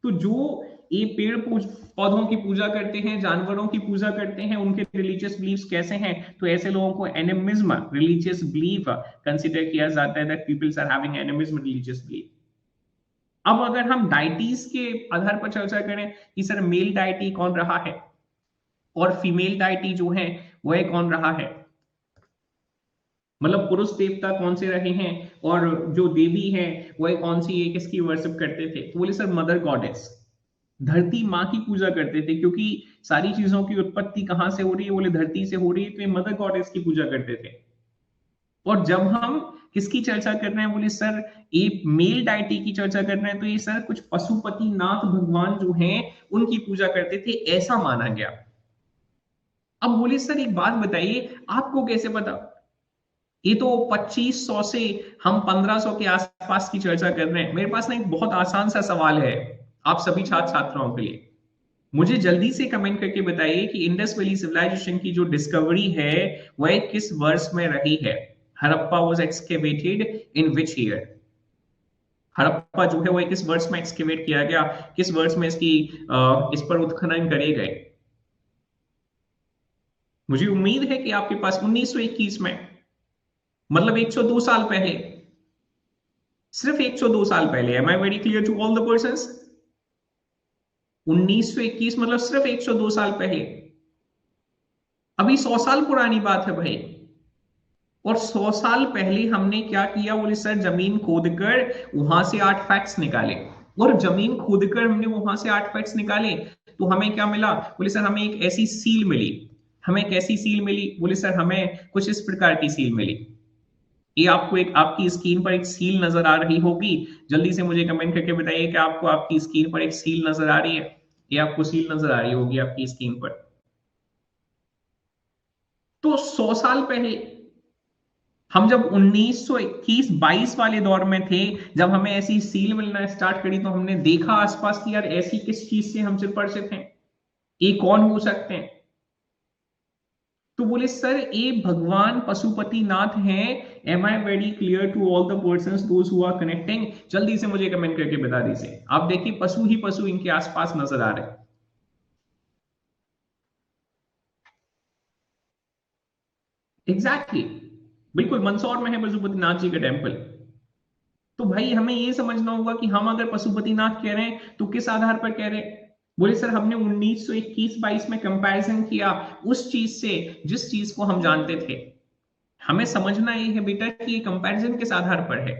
तो जो ये पेड़ पौधों की पूजा करते हैं, जानवरों की पूजा करते हैं, उनके रिलीजियस बिलीफ्स कैसे हैं? तो ऐसे लोगों को एनिमिज्म रिलीजियस बिलीफ कंसिडर किया जाता है, that peoples are having animism religious belief. अब अगर हम डाइटीज के आधार पर चर्चा करें कि सर मेल डाइटी कौन रहा है और फीमेल डाइटी जो है वह कौन रहा है, मतलब पुरुष देवता कौन से रहे हैं और जो देवी है वह कौन सी है, किसकी वर्शिप करते थे? तो बोले सर मदर गॉडेस, धरती माँ की पूजा करते थे, क्योंकि सारी चीजों की उत्पत्ति कहां से हो रही है? बोले धरती से हो रही है, तो ये मदर गॉडेस की पूजा करते थे। और जब हम किसकी चर्चा कर रहे हैं? बोले सर ये मेल डाइटी की चर्चा कर रहे हैं, तो ये सर कुछ पशुपति नाथ भगवान जो हैं उनकी पूजा करते थे, ऐसा माना गया। अब बोले सर एक बात बताइए, आपको कैसे पता? ये तो 2500 से हम 1500 के आसपास की चर्चा कर रहे हैं। मेरे पास ना एक बहुत आसान सा सवाल है आप सभी छात्र छात्राओं के लिए। मुझे जल्दी से कमेंट करके बताइए कि इंडस वैली सिविलाइजेशन की जो डिस्कवरी है वह किस वर्ष में रही है? Harappa was excavated in which year? Harappa जो है वह किस वर्ष में एक्सकेवेट किया गया, किस वर्ष में इस पर उत्खनन करे गए? मुझे उम्मीद है कि आपके पास 1921 में, मतलब 102 साल पहले, सिर्फ 102 साल पहले। Am I very clear to all the persons? 1921 मतलब सिर्फ 102 साल पहले। अभी 100 साल पुरानी बात है भाई। और 100 साल पहले हमने क्या किया? बोले सर जमीन खोदकर वहां से आर्टिफैक्ट्स निकाले। और जमीन खोदकर हमने वहां से आर्टिफैक्ट्स निकाले तो हमें क्या मिला? बोले सर हमें एक ऐसी सील मिली। हमें एक ऐसी सील मिली, बोले सर हमें कुछ इस प्रकार की सील मिली। ये आपको एक आपकी स्क्रीन पर एक सील नजर आ रही होगी। जल्दी से मुझे कमेंट करके बताइए कि आपको आपकी स्क्रीन पर एक सील नजर आ रही है? ये आपको सील नजर आ रही होगी आपकी स्क्रीन पर। तो 100 साल पहले हम जब 1921-22 वाले दौर में थे, जब हमें ऐसी सील मिलना स्टार्ट करी, तो हमने देखा आसपास की यार ऐसी किस चीज से हम परिचित हैं, ये कौन हो सकते हैं? तो बोले सर ये भगवान पशुपतिनाथ हैं। Am I very clear to all the persons those who are connecting? जल्दी से मुझे कमेंट करके बता दीजिए। आप देखिए पशु ही पशु इनके आसपास नजर आ रहे हैं। Exactly exactly. बिल्कुल मंदसौर में है पशुपतिनाथ जी का टेम्पल। तो भाई हमें ये समझना होगा कि हम अगर पशुपतिनाथ कह रहे हैं तो किस आधार पर कह रहे हैं? बोले सर हमने 1921-22 में कंपैरिजन किया उस चीज से जिस चीज को हम जानते थे। हमें समझना ये है बेटा कि ये कंपैरिजन किस आधार पर है।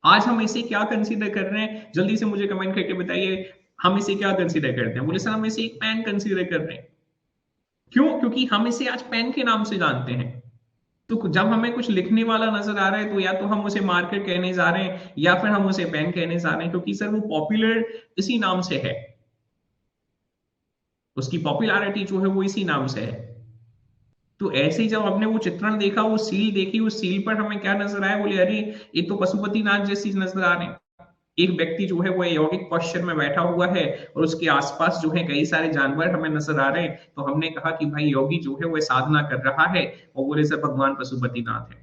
आज हम इसे क्या कंसीडर कर रहे हैं? जल्दी से मुझे कमेंट करके बताइए। हम इसे क्या कंसीडर करते हैं? बोले सर हम इसे एक पेन कंसीडर कर रहे हैं। क्यों? क्योंकि हम इसे आज पेन के नाम से जानते हैं। तो जब हमें कुछ लिखने वाला नजर आ रहा है तो या तो हम उसे मार्कर कहने जा रहे हैं या फिर हम उसे पेन कहने जा रहे हैं, क्योंकि सर वो पॉपुलर इसी नाम से है। उसकी पॉपुलैरिटी जो है वो इसी नाम से है। तो ऐसे ही जब हमने वो चित्रण देखा, वो सील देखी, उस सील पर हमें क्या नजर आया? बोले अरे ये तो पशुपतिनाथ जैसी नजर आ रहे हैं। एक व्यक्ति जो है वो यौगिक पोस्चर में बैठा हुआ है और उसके आसपास जो है कई सारे जानवर हमें नजर आ रहे हैं। तो हमने कहा कि भाई योगी जो है वो साधना कर रहा है, और बोले सर भगवान पशुपतिनाथ है।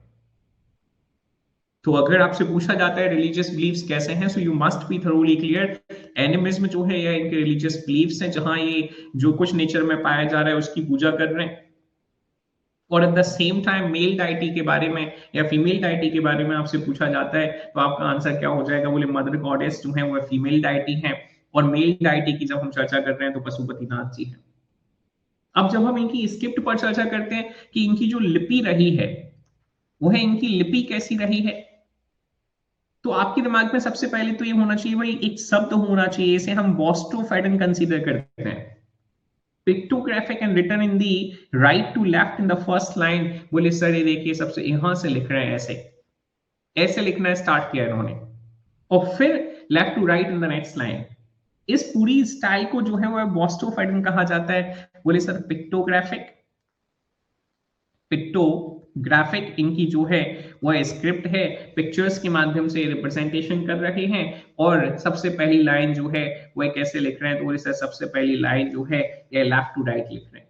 तो अगर आपसे पूछा जाता है रिलीजियस बिलीफ्स कैसे हैं, so you must be thoroughly clear. Animism जो है या इनके रिलीजियस बिलीफ्स हैं, जहां ये जो कुछ नेचर में पाया जा रहा है उसकी पूजा कर रहे हैं। और at the same time male deity के बारे में या फीमेल डाइटी के बारे में आपसे पूछा जाता है तो आपका आंसर क्या हो जाएगा? बोले मदर गॉडेस जो है वो फीमेल डाइटी है, और मेल डाइटी की जब हम चर्चा कर रहे हैं तो पशुपतिनाथ जी है। अब जब हम इनकी स्क्रिप्ट पर चर्चा करते हैं कि इनकी जो लिपि रही है, वो है इनकी लिपि कैसी रही है, तो आपके दिमाग में सबसे पहले तो ये होना चाहिए भाई, एक शब्द होना चाहिए, इसे हम बॉस्टोफेडन कंसीडर करते हैं। Pictographic and written in the right to left in the first line. बोले सर ये देखिए सबसे यहां से लिख रहे हैं, ऐसे ऐसे लिखना स्टार्ट किया इन्होंने, और फिर left to right in the next line. इस पूरी स्टाइल को जो है वो बॉस्टोफेडन कहा जाता है। बोले सर पिक्टोग्राफिक, पिक्टोग्राफिक इनकी जो है वह स्क्रिप्ट है, पिक्चर्स के माध्यम से रिप्रेजेंटेशन कर रहे हैं। और सबसे पहली लाइन जो है वह कैसे लिख रहे हैं? तो बोले सर सबसे पहली लाइन जो है ये लेफ्ट टू राइट लिख रहे हैं,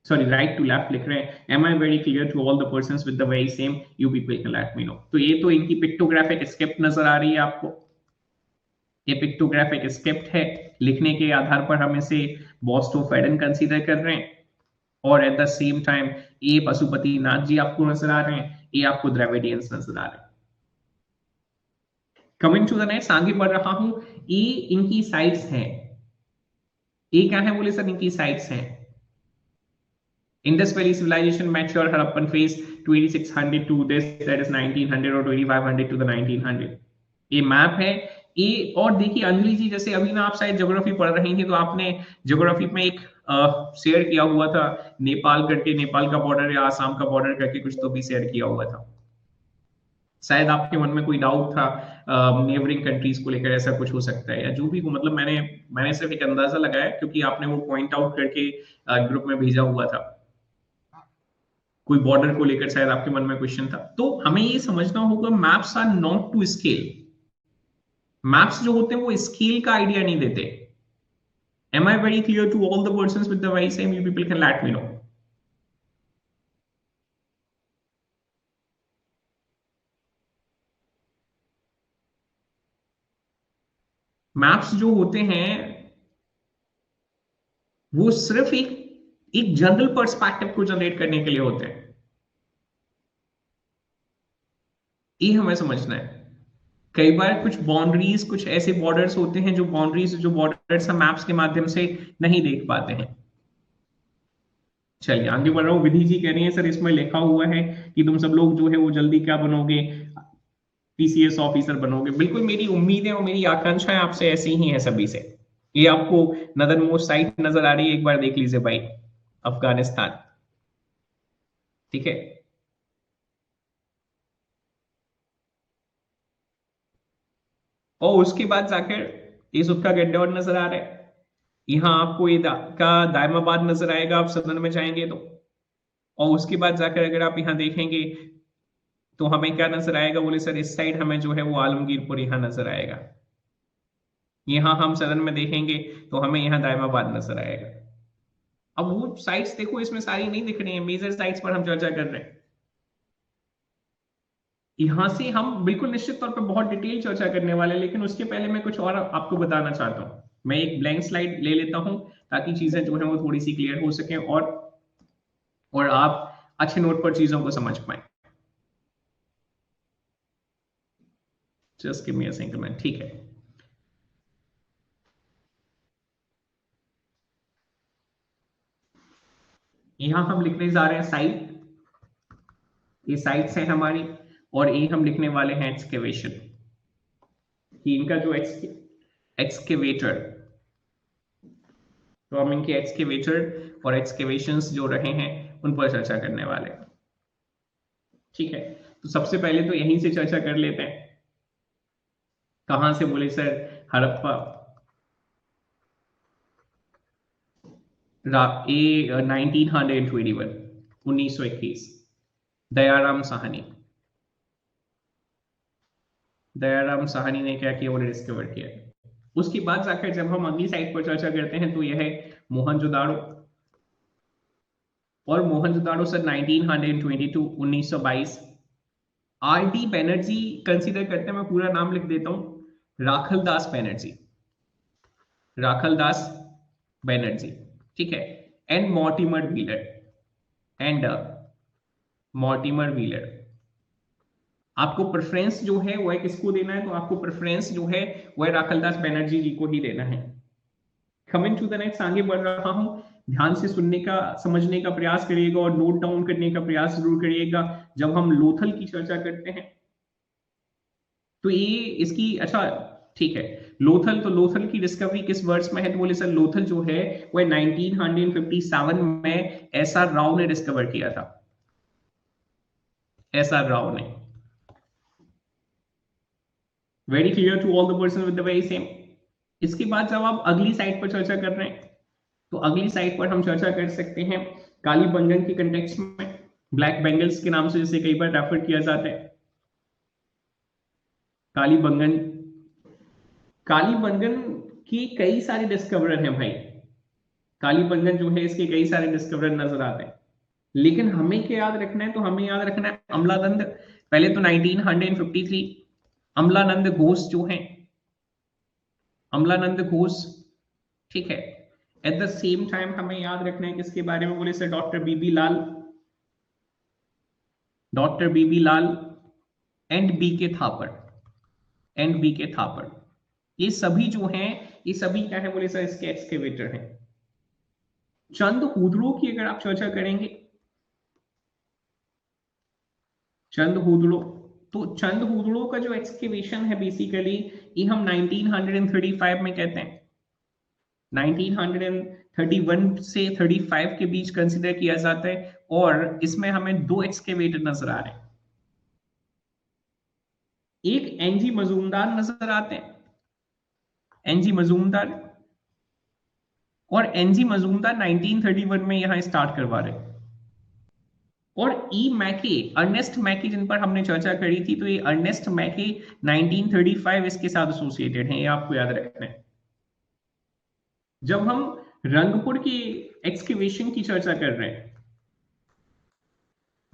सॉरी राइट टू लेफ्ट लिख रहे हैं। Am I very clear to all the persons with the very same? You people can let me know. तो ये तो इनकी पिक्टोग्राफिक स्क्रिप्ट नजर आ रही है आपको। ये पिक्टोग्राफिक स्क्रिप्ट है, लिखने के आधार पर हम इसे बॉस्टोफेडन कंसीडर कर रहे हैं। और एट द सेम टाइम ये पशुपतिनाथ जी आपको नजर आ रहे हैं, ये आपको द्रविडियंस नजर आ रहे हैं। कमिंग टू द नेक्स्ट, आगे बढ़ रहा हूं। ये इनकी साइट्स हैं। ये क्या है? बोले सर इनकी साइट्स हैं। Indus Valley civilization mature Harappan phase 2600 to this, that is 1900 or 2500 to the 1900। ये मैप है। ये और देखिए अंजलि जी, जैसे अभी ना आप शायद ज्योग्राफी पढ़ रही थी तो आपने ज्योग्राफी में एक शेयर किया हुआ था नेपाल करके, नेपाल का बॉर्डर या आसाम का बॉर्डर करके कुछ तो भी शेयर किया हुआ था। शायद आपके मन में कोई डाउट था नेबरिंग कंट्रीज को लेकर, ऐसा कुछ हो सकता है या जो भी हो, मतलब मैंने मैंने सिर्फ एक अंदाजा लगाया क्योंकि आपने वो पॉइंट आउट करके ग्रुप में भेजा हुआ था। कोई बॉर्डर को लेकर शायद आपके मन में क्वेश्चन था। तो हमें ये समझना होगा maps are not to scale. Maps जो होते हैं वो स्केल का आइडिया नहीं देते। Am I very clear to all the persons with the very same? You people can let me know. Maps जो होते हैं वो सिर्फ एक एक जनरल पर्सपेक्टिव को जनरेट करने के लिए होते हैं। ये हमें समझना है। कई बार कुछ बाउंड्रीज, कुछ ऐसे बॉर्डर्स होते हैं जो बॉर्डर्स हम मैप्स के माध्यम से नहीं देख पाते हैं। चलिए आगे बढ़ रहा हूँ। विधि जी कह रही है सर इसमें लिखा हुआ है कि तुम सब लोग जो है वो जल्दी क्या बनोगे, पीसीएस ऑफिसर बनोगे। बिल्कुल मेरी उम्मीद है और मेरी आकांक्षाएं आपसे ऐसी ही है सभी से। ये आपको नदर मोस्ट साइट नजर आ रही है, एक बार देख लीजिए भाई, अफगानिस्तान। ठीक है, और उसके बाद जाकर ये उसका गड्ढा नजर आ रहा है। यहाँ आपको ये का दायमाबाद नजर आएगा आप सदन में जाएंगे तो। और उसके बाद जाकर अगर आप यहाँ देखेंगे तो हमें क्या नजर आएगा, बोले सर इस साइड हमें जो है वो आलमगीरपुर यहाँ नजर आएगा। यहाँ हम सदन में देखेंगे तो हमें यहाँ दायमाबाद नजर आएगा। अब वो साइट्स देखो इसमें सारी नहीं दिख रही है, मेजर साइट्स पर हम चर्चा कर रहे हैं। यहां से हम बिल्कुल निश्चित तौर पर बहुत डिटेल चर्चा करने वाले हैं, लेकिन उसके पहले मैं कुछ और आपको बताना चाहता हूं। मैं एक ब्लैंक स्लाइड ले लेता हूं ताकि चीजें जो है वो थोड़ी सी क्लियर हो सके और आप अच्छे नोट पर चीजों को समझ पाए। Just give me a second minute. ठीक है, यहां हम लिखने जा रहे हैं साइट। ये साइट्स है हमारी, और ये हम लिखने वाले हैं एक्सकेवेशन। कि इनका जो एक्सकेवेटर, तो हम इनके एक्सकेवेटर और एक्सकेवेशंस जो रहे हैं उन पर चर्चा करने वाले हैं। ठीक है, तो सबसे पहले तो यहीं से चर्चा कर लेते हैं। कहां से, बोले सर हड़प्पा, ए 1921, 1921। दयाराम साहनी, दयाराम साहनी ने क्या किया, वो डिस्कवर किया। उसके बाद जाकर जब हम अगली साइड पर चर्चा करते हैं तो यह है मोहनजोदाड़ो। और Mohenjodaro sir 1922, 1922। R D Banerjee consider करते हैं, मैं पूरा नाम लिख देता हूं, राखल दास बैनर्जी, राखल दास बैनर्जी। ठीक है, and Mortimer wheeler, and Mortimer wheeler. आपको प्रेफरेंस जो है वह किसको देना है, तो आपको प्रेफरेंस जो है वह राखलदास बैनर्जी जी को ही देना है। कमिंग टू द नेक्स्ट, आगे बढ़ रहा हूं। ध्यान से सुनने का, समझने का प्रयास करिएगा और नोट डाउन करने का प्रयास जरूर करिएगा जब हम लोथल की चर्चा करते हैं। तो ये इसकी, अच्छा ठीक है, लोथल, तो लोथल की डिस्कवरी किस वर्ष में है, तो बोले सर लोथल जो है वह 1957 में एस आर राव ने डिस्कवर किया था। एस आर राव ने। Very clear to all the person with the very same? इसके बाद जब आप अगली साइड पर चर्चा कर रहे हैं तो अगली साइड पर हम चर्चा कर सकते हैं कालीबंगन के कंटेक्स्ट में, ब्लैक बेंगल्स के नाम से जिसे कई बार रेफर किया जाता है। कालीबंगन, कालीबंगन की कई सारे डिस्कवरर हैं भाई। कालीबंगन जो है इसके कई सारे डिस्कवरर नजर आते हैं, लेकिन हमें क्या याद रखना है, तो हमें याद रखना है अमलानंद। पहले तो 1953 अमलानंद घोष जो है, अमलानंद घोष। ठीक है, एट द सेम टाइम हमें याद रखना है किसके बारे में, बोले sir doctor B B Lal, doctor B B Lal and B K Thapar, and B K Thapar. ये सभी जो हैं, ये सभी क्या है, बोले सर इसके एक्सकेवेटर हैं। चंद हुदड़ो की अगर आप चर्चा करेंगे, चंद हुदड़ो, तो चंद हुदड़ो का जो एक्सकेवेशन है बेसिकली ये हम 1935 में कहते हैं। 1931 से 35 के बीच कंसिडर किया जाता है, और इसमें हमें दो एक्सकेवेटर नजर आ रहे हैं। एक एनजी मजूमदार नजर आते हैं, एनजी मजूमदार। और एनजी मजूमदार 1931 में यहां स्टार्ट करवा रहे। और ई मैके, अर्नेस्ट मैके, जिन पर हमने चर्चा करी थी, तो ये अर्नेस्ट मैके 1935 इसके साथ एसोसिएटेड हैं, ये आपको याद रखना है। जब हम रंगपुर की एक्सकेवेशन की चर्चा कर रहे हैं,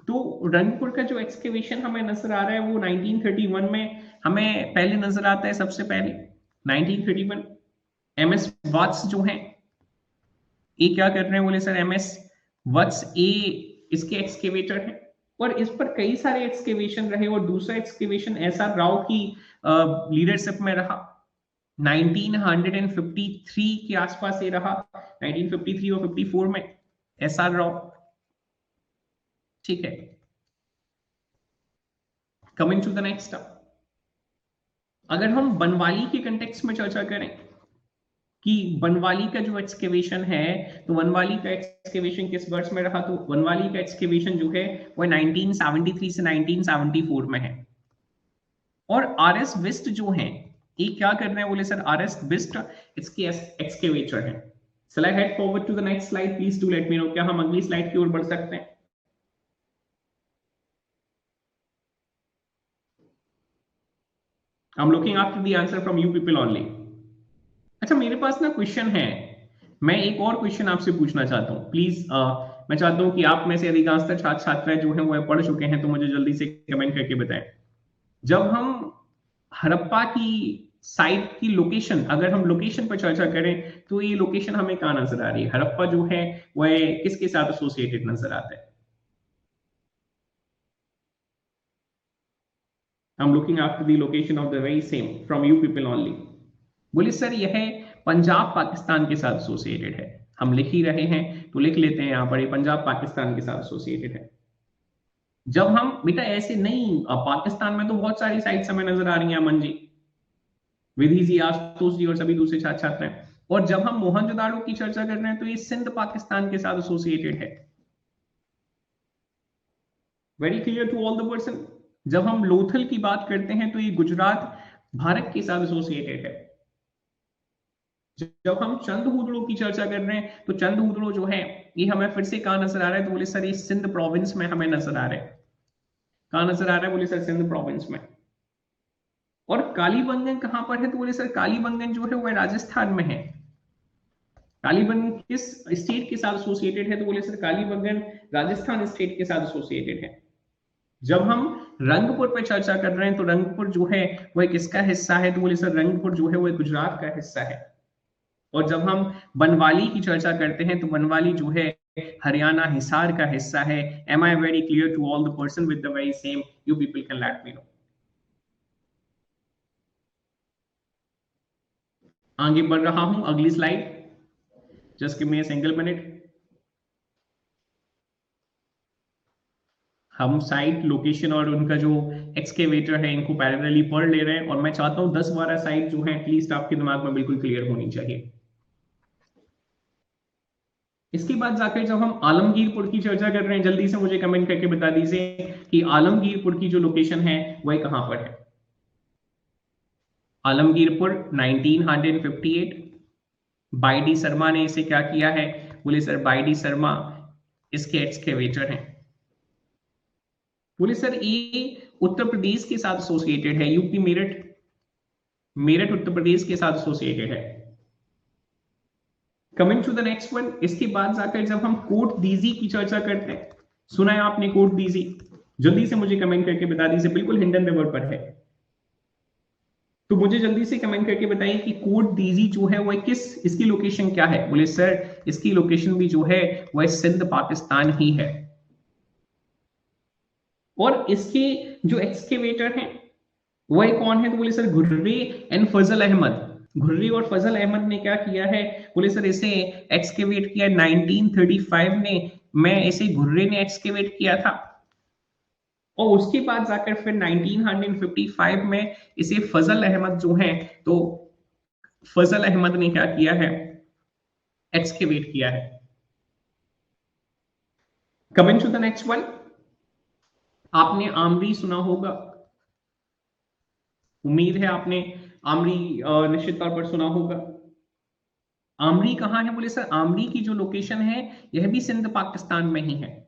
तो रंगपुर का जो एक्सकेवेशन हमें नजर आ रहा है वो 1931 में हमें पहले नजर आता है। सबसे पहले 1931 एमएस वाट्स जो है, ये क्या कर रहे हैं, बोले सर एमएस वाट्स ए इसके एक्सकेवेटर है। और इस पर कई सारे एक्सकेवेशन रहे, और दूसरा एक्सकेवेशन एसआर राव की लीडरशिप में रहा, 1953 के आसपास ये रहा, 1953 और 54 में एसआर राव। ठीक है, कमिंग टू द नेक्स्ट। अगर हम बनवाली के कंटेक्स्ट में चर्चा करें कि बनवाली का जो एक्सकेवेशन है, तो बनवाली का एक्सकेवेशन किस वर्ष में रहा, तो बनवाली का एक्सकेवेशन जो है वो 1973 से 1974 में है। और आर एस बिस्ट जो है, ये क्या कर रहे हैं, बोले सर आर एस बिस्ट इसके एक्सकेवेटर है। चला head forward to the next slide, please do let me know, क्या हम अगली स्लाइड की ओर बढ़ सकते हैं? I'm looking after the answer from you people only. अच्छा, मेरे पास ना क्वेश्चन है, मैं एक और क्वेश्चन आपसे पूछना चाहता हूँ प्लीज। मैं चाहता हूँ कि आप में से अधिकांशतः छात्र छात्राएं जो हैं वो पढ़ चुके हैं, तो मुझे जल्दी से कमेंट करके बताएं। जब हम हड़प्पा की साइट की लोकेशन, अगर हम लोकेशन पर चर्चा करें, तो ये लोकेशन हमें कहाँ नजर आ रही है? हड़प्पा जो है वह किसके साथ एसोसिएटेड नजर आता है? I'm looking after the location of the very same from you people only. बोले सर यह पंजाब पाकिस्तान के साथ एसोसिएटेड है। हम लिख ही रहे हैं तो लिख लेते हैं यहाँ पर, ये पंजाब पाकिस्तान के साथ एसोसिएटेड है। जब हम बेटा ऐसे नहीं, पाकिस्तान में तो बहुत सारी साइट्स हमें नजर आ रही हैं, अमन जी, विधि जी, आशुतोष जी और सभी दूसरे छात्र छात्र हैं। और जब हम मोहनजोदाड़ो की चर्चा कर रहे हैं, तो ये सिंध पाकिस्तान के साथ एसोसिएटेड है। Very clear to all the person. जब हम लोथल की बात करते हैं, तो ये गुजरात भारत के साथ एसोसिएटेड है। जब हम चंद हुदड़ो की चर्चा कर रहे हैं, तो चंद हुदड़ो जो है ये हमें फिर से कहां नजर आ रहा है, तो बोले सर ये सिंध प्रोविंस में हमें नजर आ रहा है। कहां नजर आ रहा है, बोले सर सिंध प्रोविंस में। और कालीबंगन कहां पर है, तो बोले सर कालीबंगन जो है वह राजस्थान में है। कालीबंगन किस स्टेट के साथ एसोसिएटेड है, तो बोले सर कालीबंगन राजस्थान स्टेट के साथ एसोसिएटेड है। जब हम रंगपुर पर चर्चा कर रहे हैं, तो रंगपुर जो है वह किसका हिस्सा है, तो बोले सर रंगपुर जो है वह गुजरात का हिस्सा है। और जब हम बनवाली की चर्चा करते हैं, तो बनवाली जो है हरियाणा हिसार का हिस्सा है। Am I very clear to all the person with the very same? You people can let me know. आगे बढ़ रहा हूं, अगली slide, just give me a single minute. हम साइट लोकेशन और उनका जो एक्सकेवेटर है इनको पैरेलली पढ़ ले रहे हैं, और मैं चाहता हूं 10-12 साइट जो है एटलीस्ट आपके दिमाग में बिल्कुल क्लियर होनी चाहिए। इसके बाद जाकर जब हम आलमगीरपुर की चर्चा कर रहे हैं, जल्दी से मुझे कमेंट करके बता दीजिए कि आलमगीरपुर की जो लोकेशन है वह कहां पर है। आलमगीरपुर 1958, बाई डी शर्मा ने इसे क्या किया है, बोले सर बाई डी शर्मा इसके एक्सकेवेटर हैं। बोले सर ये उत्तर प्रदेश के साथ एसोसिएटेड है, यूपी मेरठ, मेरठ उत्तर प्रदेश के साथ एसोसिएटेड है। Coming to the next one, इसके बाद जाकर जब हम कोट दीजी की चर्चा करते हैं, सुना है आपने कोट दीजी? जल्दी से मुझे कमेंट करके बता दीजिए, बिल्कुल हिंडन रिवर पर है। तो मुझे जल्दी से कमेंट करके बताइए कि कोट दीजी जो है वह किस, इसकी लोकेशन क्या है? बोले सर इसकी लोकेशन भी जो है वह सिंध पाकिस्तान ही है। और इसके जो एक्सकेवेटर हैं वह कौन है, तो बोले सर घुर्रे एंड फजल अहमद। घुर्री और फजल अहमद ने क्या किया है, बोले सर इसे एक्सकेवेट किया 1935 में इसे घुर्रे ने एक्सकेवेट किया था। और उसके बाद जाकर फिर 1955 में इसे फजल अहमद जो है, तो फजल अहमद ने क्या किया है, एक्सकेवेट किया है। Coming to the next one, आपने आमरी सुना होगा। उम्मीद है आपने आमरी निश्चित तौर पर सुना होगा। आमरी कहाँ है बोले सर, आमरी की जो लोकेशन है यह भी सिंध पाकिस्तान में ही है।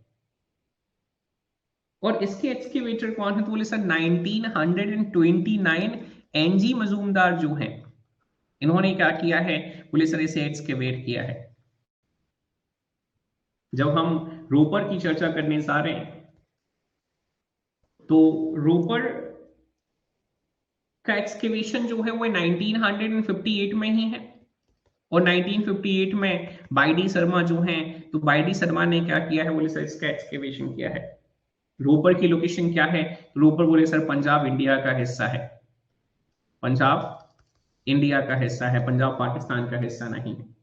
और इसके एक्सकेवेटर कौन है तो बोले सर 1929 एनजी मजूमदार जो हैं, इन्होंने क्या किया है बोले सर, इसे एक्सकेवेट किया है। जब हम रोपर की चर्चा करने जा रहे हैं तो रोपर का एक्सकेवेशन जो है वो 1958 में ही है। और 1958 में बाईडी शर्मा जो हैं, तो बाईडी शर्मा ने क्या किया है बोले सर, इसका एक्सकेवेशन किया है। रोपर की लोकेशन क्या है, रोपर बोले सर पंजाब इंडिया का हिस्सा है, पंजाब इंडिया का हिस्सा है, पंजाब पाकिस्तान का हिस्सा नहीं है।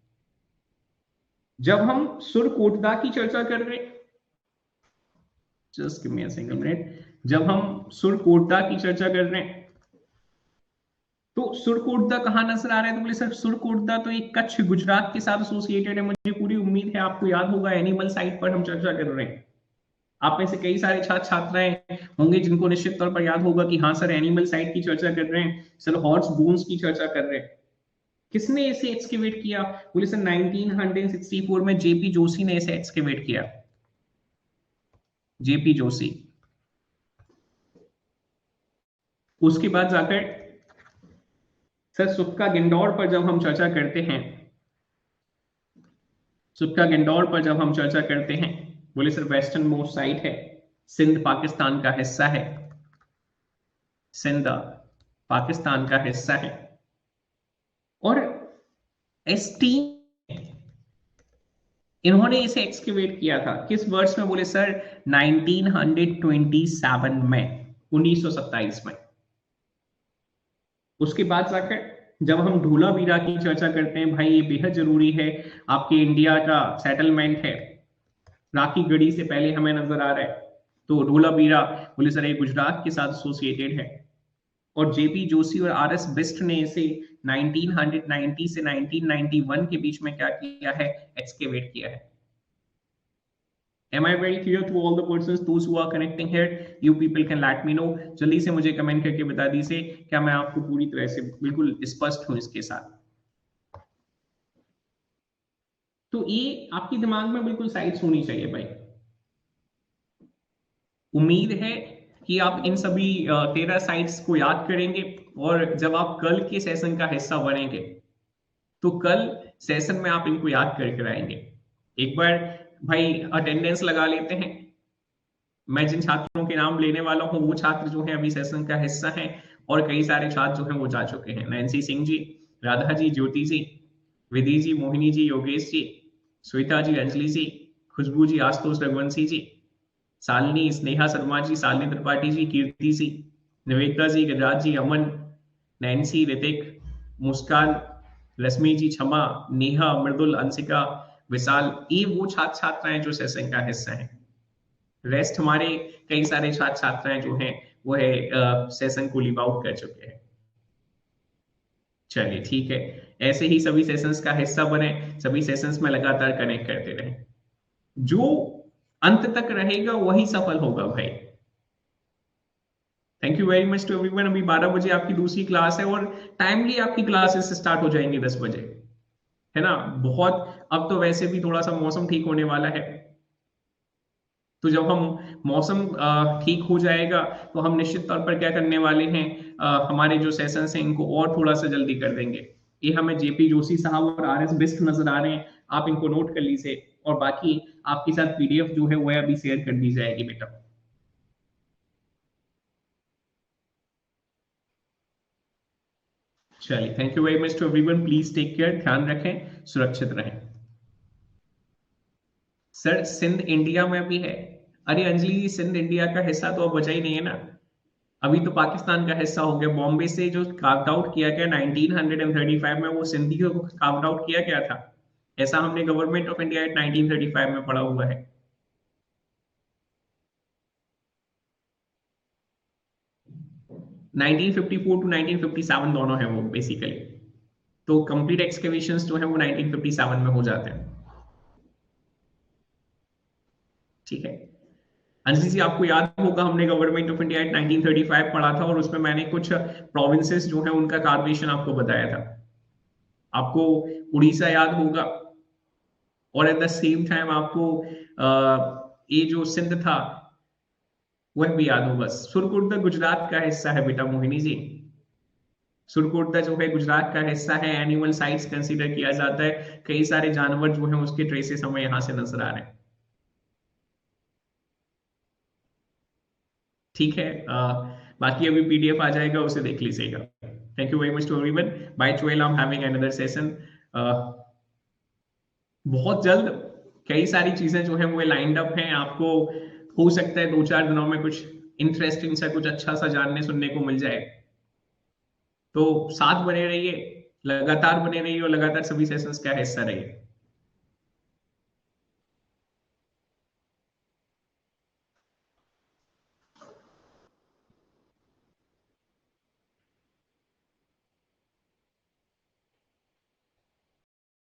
जब हम सुरकोटदा की चर्चा कर रहे, just give me a single minute, जब हम सुरकोटदा की चर्चा कर रहे हैं तो सुरकोटदा कहां नजर आ रहा है तो बोले सर सुरकोटदा तो एक कच्छ गुजरात के साथ एसोसिएटेड है। मुझे पूरी उम्मीद है आपको याद होगा, एनिमल साइट पर हम चर्चा कर रहे हैं। आप में से कई सारे छात्र छात्राएं होंगे जिनको निश्चित तौर पर याद होगा कि हाँ सर एनिमल साइट की चर्चा कर रहे हैं, सर हॉर्स बोन्स की चर्चा कर रहे हैं। किसने इसे एक्सकेवेट किया बोले सर 1964 में जेपी जोशी ने इसे एक्सकेवेट किया, जेपी जोशी। उसके बाद जाकर सर सुक्का गिंडौर पर जब हम चर्चा करते हैं, सुक्का गिंडौर पर जब हम चर्चा करते हैं बोले सर वेस्टर्न मोस्ट साइट है, सिंध पाकिस्तान का हिस्सा है, सिंध पाकिस्तान का हिस्सा है। और एसटी इन्होंने इसे एक्सकेवेट किया था किस वर्ष में बोले सर 1927 में, 1927 में। उसके बाद जाकर जब हम धोलावीरा की चर्चा करते हैं, भाई ये बेहद जरूरी है, आपके इंडिया का सेटलमेंट है, राखी गढ़ी से पहले हमें नजर आ रहा है। तो धोलावीरा बोले सर ये गुजरात के साथ एसोसिएटेड है। और जेपी जोशी और आर एस बिस्ट ने इसे 1990 से 1991 के बीच में क्या किया है, एक्सकेवेट किया है। Am I very clear to all the persons those who are connecting here? You people can let me know. जल्दी से मुझे कमेंट करके बता दीजिए क्या मैं आपको पूरी तरह से बिल्कुल स्पष्ट हूं इसके साथ। तो ये आपके दिमाग में बिल्कुल साइट्स होनी चाहिए भाई। उम्मीद है कि आप इन सभी 13 साइट्स को याद करेंगे। और जब आप कल के सेशन का हिस्सा बनेंगे तो कल सेशन में आप इनको याद करके आएंगे। एक बार भाई अटेंडेंस लगा लेते हैं। मैं जिन छात्रों के नाम लेने वाला हूं वो छात्र जो है अभी सेशन का हिस्सा हैं, और कई सारे छात्र जो हैं वो जा चुके हैं। नैन्सी सिंह जी, राधा जी, ज्योति जी, विधि जी, मोहिनी जी, योगेश जी, श्वेता जी, अंजलि जी, खुशबू जी, आशुतोष, रघुवंशी जी, शालिनी, स्नेहा शर्मा जी, शालिनी त्रिपाठी जी, कीर्ति जी, निवेदिता जी, गजराज जी, अमन, नैन्सी, ऋतिक, मुस्कान, रश्मि जी, क्षमा, नेहा, मृदुल, अंशिका, विशाल, ये वो छात्र छात्राएं जो सेशन का हिस्सा हैं। रेस्ट हमारे कई सारे छात्र छात्राएं जो हैं वो है सेशन को लीव आउट कर चुके हैं। चलिए ठीक है, ऐसे ही सभी सेशंस का हिस्सा बने, सभी सेशंस में लगातार कनेक्ट करते रहें। जो अंत तक रहेगा वही सफल होगा भाई। Thank you very much to everyone. अभी 12 बजे आपकी दूसरी क्लास है और टाइमली आपकी क्लासेस स्टार्ट हो जाएंगी 10 बजे, है ना। बहुत अब तो वैसे भी थोड़ा सा मौसम ठीक होने वाला है, तो जब हम मौसम ठीक हो जाएगा तो हम निश्चित तौर पर क्या करने वाले हैं, हमारे जो सेशंस हैं इनको और थोड़ा सा जल्दी कर देंगे। ये हमें जेपी जोशी साहब और आर एस बिस्ट नजर आ रहे हैं, आप इनको नोट कर लीजिए। और बाकी आपके साथ पीडीएफ जो है वह अभी शेयर कर दी जाएगी बेटा। चलिए, thank you very much to everyone. Please take care, ध्यान रखें, सुरक्षित रहें। सर सिंध इंडिया में भी है। अरे अंजलि जी, सिंध इंडिया का हिस्सा तो अब बचा ही नहीं है ना, अभी तो पाकिस्तान का हिस्सा हो गया। बॉम्बे से जो कार्व आउट किया गया 1935 में, वो सिंधी को कार्व आउट किया गया था, ऐसा हमने गवर्नमेंट ऑफ इंडिया एक्ट 1935 में पढ़ा हुआ है। 1954 टू 1957 दोनों है वो बेसिकली। तो कंप्लीट एक्सकेवेशंस जो है वो 1957 में हो जाते हैं। ठीक है, अंशी जी, आपको याद होगा हमने गवर्नमेंट ऑफ इंडिया एक्ट 1935 पढ़ा था, और उसमें मैंने कुछ प्रोविंसेस जो है उनका कार्वेशन आपको बताया था। आपको उड़ीसा याद होगा, और एट द सेम टाइम आपको ये जो सिंध था वह भी याद होगा। सुरकुर्दा गुजरात का हिस्सा है बेटा मोहिनी जी। सुरकुर्दा जो है गुजरात का हिस्सा है, एनिमल साइट्स कंसीडर किया जाता है, कई सारे जानवर जो है उसके ट्रेसेस हमें यहां से नजर आ रहे हैं। ठीक है, बाकी अभी पीडीएफ आ जाएगा, उसे देख लीजिएगा। Thank you very much to everyone. Bye 12 I am having another session. बहुत जल्द कई सारी चीजें जो है वो लाइंड अप हैं। आपको हो सकता है 2-4 दिनों में कुछ इंटरेस्टिंग सा, कुछ अच्छा सा जानने सुनने को मिल जाए। तो साथ बने रहिए, लगातार बने रहिए, और लगातार सभी सेशंस का हिस्सा रहिए।